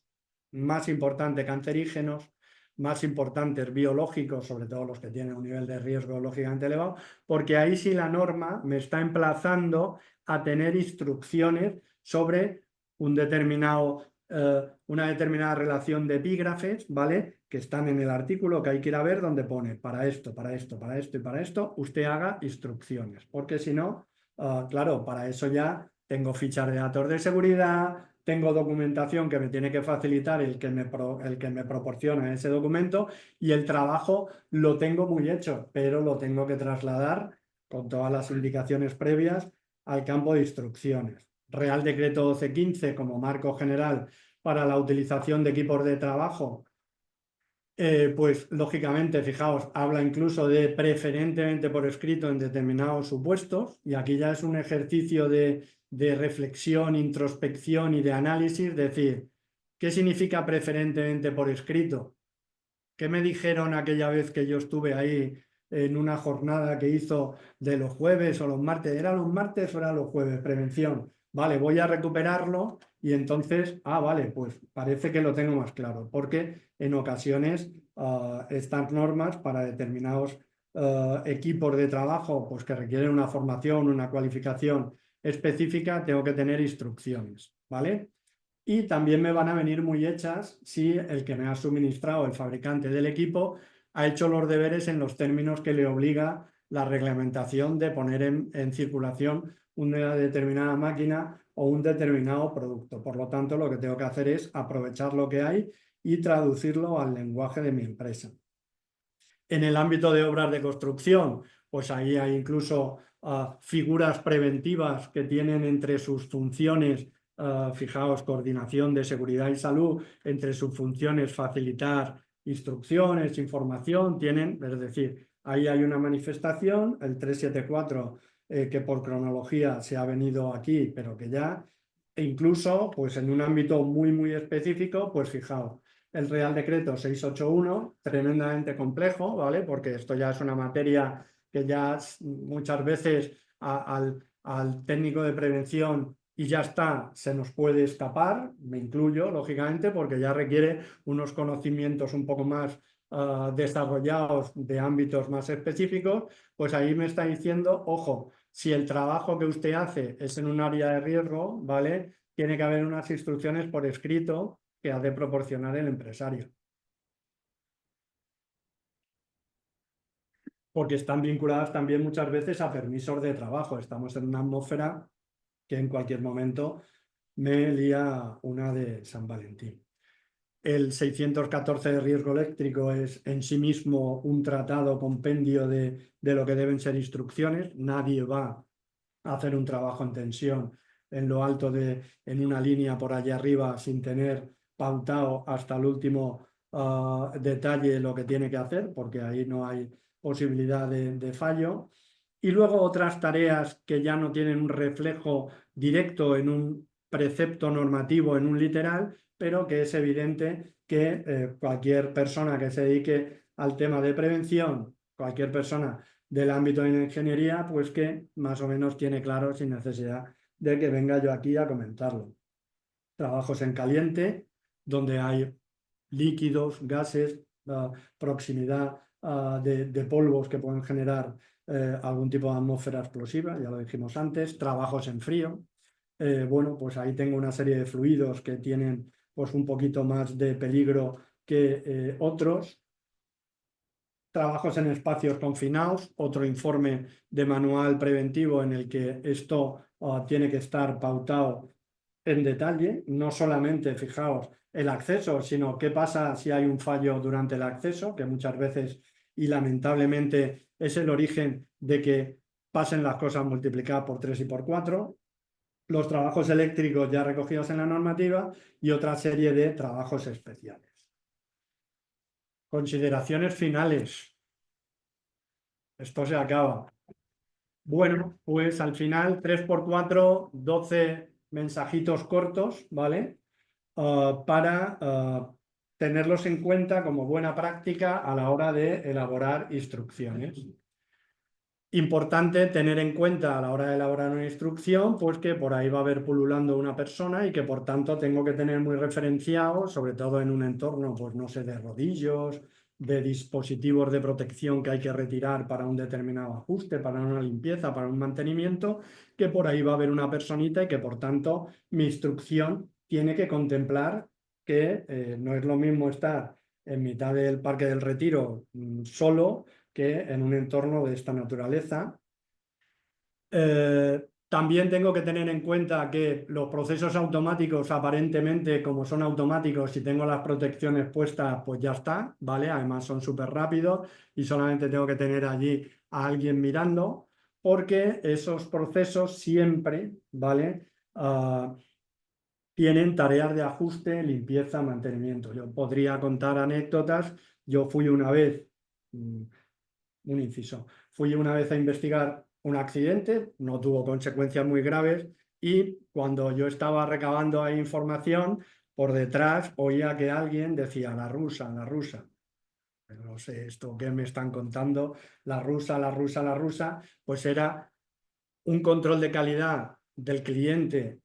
más importantes cancerígenos, más importantes biológicos, sobre todo los que tienen un nivel de riesgo lógicamente elevado, porque ahí sí la norma me está emplazando a tener instrucciones sobre una determinada relación de epígrafes, ¿vale? Que están en el artículo, que hay que ir a ver donde pone para esto, para esto, para esto y para esto, usted haga instrucciones, porque si no, claro, para eso ya tengo fichas de datos de seguridad, tengo documentación que me tiene que facilitar el que me proporciona ese documento y el trabajo lo tengo muy hecho, pero lo tengo que trasladar con todas las indicaciones previas al campo de instrucciones. Real Decreto 1215 como marco general para la utilización de equipos de trabajo, pues lógicamente, fijaos, habla incluso de preferentemente por escrito en determinados supuestos, y aquí ya es un ejercicio de reflexión, introspección y de análisis, decir, ¿qué significa preferentemente por escrito? ¿Qué me dijeron aquella vez que yo estuve ahí en una jornada que hizo de los jueves o los martes? ¿Eran los martes o eran los jueves? Prevención. Vale, voy a recuperarlo y entonces, vale, pues parece que lo tengo más claro, porque en ocasiones estas normas para determinados equipos de trabajo pues que requieren una formación, una cualificación específica, tengo que tener instrucciones, ¿vale? Y también me van a venir muy hechas si el que me ha suministrado, el fabricante del equipo, ha hecho los deberes en los términos que le obliga la reglamentación de poner en circulación una determinada máquina o un determinado producto. Por lo tanto, lo que tengo que hacer es aprovechar lo que hay y traducirlo al lenguaje de mi empresa. En el ámbito de obras de construcción, pues ahí hay incluso figuras preventivas que tienen entre sus funciones, fijaos, coordinación de seguridad y salud, entre sus funciones facilitar instrucciones, información, es decir, ahí hay una manifestación, el 374, que por cronología se ha venido aquí, pero que ya, e incluso pues en un ámbito muy, muy específico, pues fijaos, el Real Decreto 681, tremendamente complejo, ¿vale? Porque esto ya es una materia que ya muchas veces al técnico de prevención y ya está, se nos puede escapar, me incluyo, lógicamente, porque ya requiere unos conocimientos un poco más desarrollados de ámbitos más específicos, pues ahí me está diciendo, ojo, si el trabajo que usted hace es en un área de riesgo, ¿vale? Tiene que haber unas instrucciones por escrito que ha de proporcionar el empresario. Porque están vinculadas también muchas veces a permisos de trabajo. Estamos en una atmósfera que en cualquier momento me lía una de San Valentín. El 614 de riesgo eléctrico es en sí mismo un tratado, compendio de lo que deben ser instrucciones. Nadie va a hacer un trabajo en tensión en lo alto en una línea por allá arriba sin tener pautado hasta el último detalle lo que tiene que hacer, porque ahí no hay posibilidad de fallo. Y luego otras tareas que ya no tienen un reflejo directo en un precepto normativo, en un literal, pero que es evidente que cualquier persona que se dedique al tema de prevención, cualquier persona del ámbito de la ingeniería, pues que más o menos tiene claro sin necesidad de que venga yo aquí a comentarlo. Trabajos en caliente, donde hay líquidos, gases, proximidad de polvos que pueden generar algún tipo de atmósfera explosiva, ya lo dijimos antes. Trabajos en frío, bueno, pues ahí tengo una serie de fluidos que tienen pues un poquito más de peligro que otros. Trabajos en espacios confinados, otro informe de manual preventivo en el que esto tiene que estar pautado en detalle, no solamente, fijaos, el acceso, sino qué pasa si hay un fallo durante el acceso, que muchas veces y lamentablemente es el origen de que pasen las cosas multiplicadas por 3 y por 4, los trabajos eléctricos ya recogidos en la normativa y otra serie de trabajos especiales. Consideraciones finales. Esto se acaba. Bueno, pues al final 3 por 4, 12 mensajitos cortos, ¿vale? Para tenerlos en cuenta como buena práctica a la hora de elaborar instrucciones. Importante tener en cuenta a la hora de elaborar una instrucción, pues que por ahí va a haber pululando una persona y que por tanto tengo que tener muy referenciado, sobre todo en un entorno, pues no sé, de rodillos, de dispositivos de protección que hay que retirar para un determinado ajuste, para una limpieza, para un mantenimiento, que por ahí va a haber una personita y que por tanto mi instrucción tiene que contemplar que no es lo mismo estar en mitad del Parque del Retiro solo que en un entorno de esta naturaleza. También tengo que tener en cuenta que los procesos automáticos, aparentemente, como son automáticos, si tengo las protecciones puestas, pues ya está, ¿vale? Además son súper rápidos y solamente tengo que tener allí a alguien mirando, porque esos procesos siempre, ¿vale? Tienen tareas de ajuste, limpieza, mantenimiento. Yo podría contar anécdotas. Yo fui una vez... un inciso. Fui una vez a investigar un accidente, no tuvo consecuencias muy graves y cuando yo estaba recabando ahí información, por detrás oía que alguien decía la rusa, la rusa. Pero no sé esto que me están contando, la rusa, la rusa, la rusa, pues era un control de calidad del cliente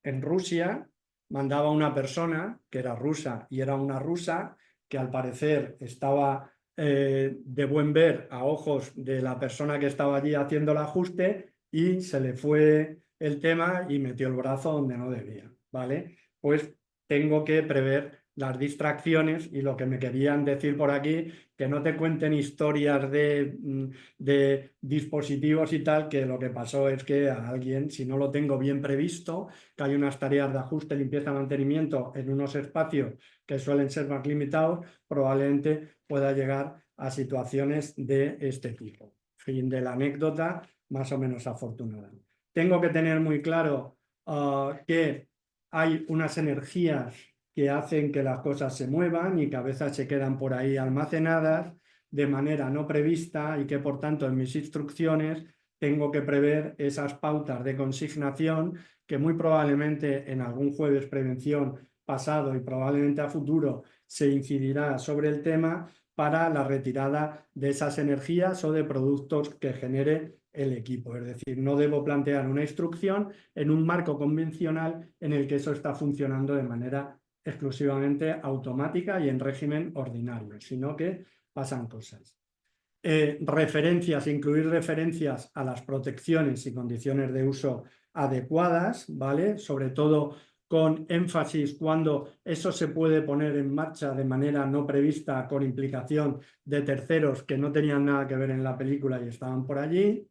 en Rusia, mandaba una persona que era rusa y era una rusa que al parecer estaba de buen ver a ojos de la persona que estaba allí haciendo el ajuste y se le fue el tema y metió el brazo donde no debía, ¿vale? Pues tengo que prever las distracciones y lo que me querían decir por aquí, que no te cuenten historias de dispositivos y tal, que lo que pasó es que a alguien, si no lo tengo bien previsto, que hay unas tareas de ajuste, limpieza, mantenimiento en unos espacios que suelen ser más limitados, probablemente pueda llegar a situaciones de este tipo. Fin de la anécdota, más o menos afortunada. Tengo que tener muy claro que hay unas energías que hacen que las cosas se muevan y que a veces se quedan por ahí almacenadas de manera no prevista y que por tanto en mis instrucciones tengo que prever esas pautas de consignación que muy probablemente en algún jueves prevención pasado y probablemente a futuro se incidirá sobre el tema para la retirada de esas energías o de productos que genere el equipo. Es decir, no debo plantear una instrucción en un marco convencional en el que eso está funcionando de manera exclusivamente automática y en régimen ordinario, sino que pasan cosas. Referencias, incluir referencias a las protecciones y condiciones de uso adecuadas, ¿vale? Sobre todo con énfasis cuando eso se puede poner en marcha de manera no prevista con implicación de terceros que no tenían nada que ver en la película y estaban por allí.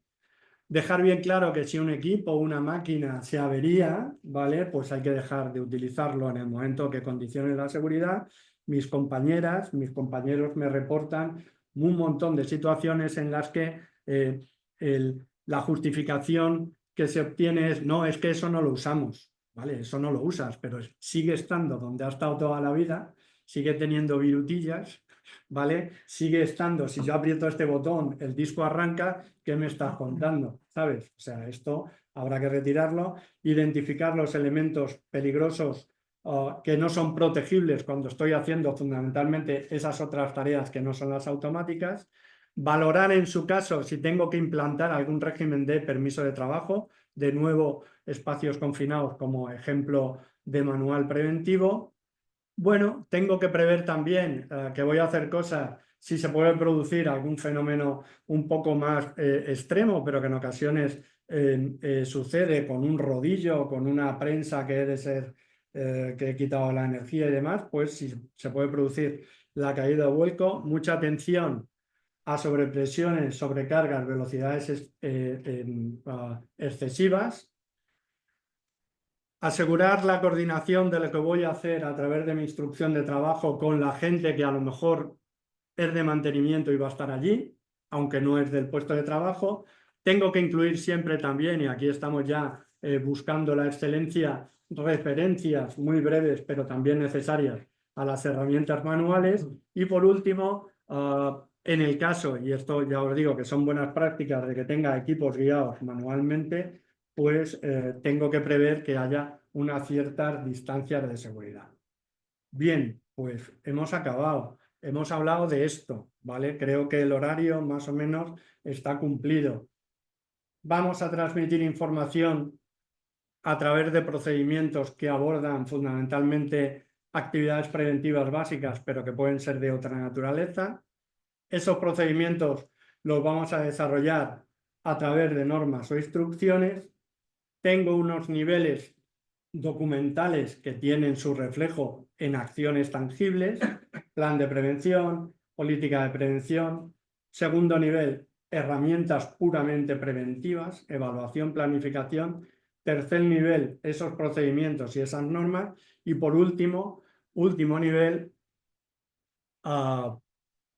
Dejar bien claro que si un equipo o una máquina se avería, ¿vale? Pues hay que dejar de utilizarlo en el momento que condicione la seguridad. Mis compañeras, mis compañeros me reportan un montón de situaciones en las que la justificación que se obtiene es, no, es que eso no lo usamos, ¿vale? Eso no lo usas, pero sigue estando donde ha estado toda la vida, sigue teniendo virutillas, ¿vale? Sigue estando, si yo aprieto este botón, el disco arranca, ¿qué me estás contando? ¿Sabes? O sea, esto habrá que retirarlo, identificar los elementos peligrosos que no son protegibles cuando estoy haciendo fundamentalmente esas otras tareas que no son las automáticas, valorar en su caso si tengo que implantar algún régimen de permiso de trabajo, de nuevo espacios confinados como ejemplo de manual preventivo. Bueno, tengo que prever también que voy a hacer cosas si se puede producir algún fenómeno un poco más extremo, pero que en ocasiones sucede con un rodillo o con una prensa que he de ser que he quitado la energía y demás, pues si se puede producir la caída o vuelco, mucha atención a sobrepresiones, sobrecargas, velocidades excesivas. Asegurar la coordinación de lo que voy a hacer a través de mi instrucción de trabajo con la gente que a lo mejor es de mantenimiento y va a estar allí, aunque no es del puesto de trabajo. Tengo que incluir siempre también, y aquí estamos ya buscando la excelencia, referencias muy breves, pero también necesarias a las herramientas manuales. Y por último, en el caso, y esto ya os digo que son buenas prácticas de que tenga equipos guiados manualmente, pues tengo que prever que haya unas ciertas distancias de seguridad. Bien, pues hemos acabado. Hemos hablado de esto, ¿vale? Creo que el horario más o menos está cumplido. Vamos a transmitir información a través de procedimientos que abordan fundamentalmente actividades preventivas básicas, pero que pueden ser de otra naturaleza. Esos procedimientos los vamos a desarrollar a través de normas o instrucciones. Tengo unos niveles documentales que tienen su reflejo en acciones tangibles, plan de prevención, política de prevención. Segundo nivel, herramientas puramente preventivas, evaluación, planificación. Tercer nivel, esos procedimientos y esas normas. Y por último nivel,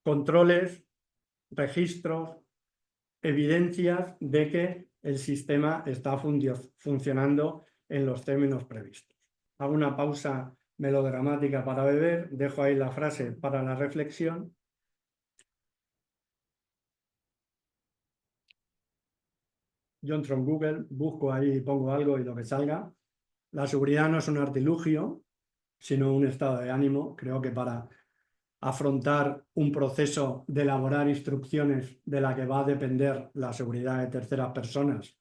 controles, registros, evidencias de que el sistema está funcionando en los términos previstos. Hago una pausa melodramática para beber, dejo ahí la frase para la reflexión. Yo entro en Google, busco ahí, pongo algo y lo que salga. La seguridad no es un artilugio, sino un estado de ánimo. Creo que para afrontar un proceso de elaborar instrucciones de la que va a depender la seguridad de terceras personas,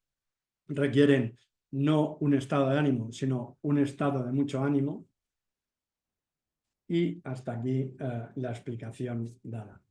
requieren no un estado de ánimo, sino un estado de mucho ánimo. Y hasta aquí la explicación dada.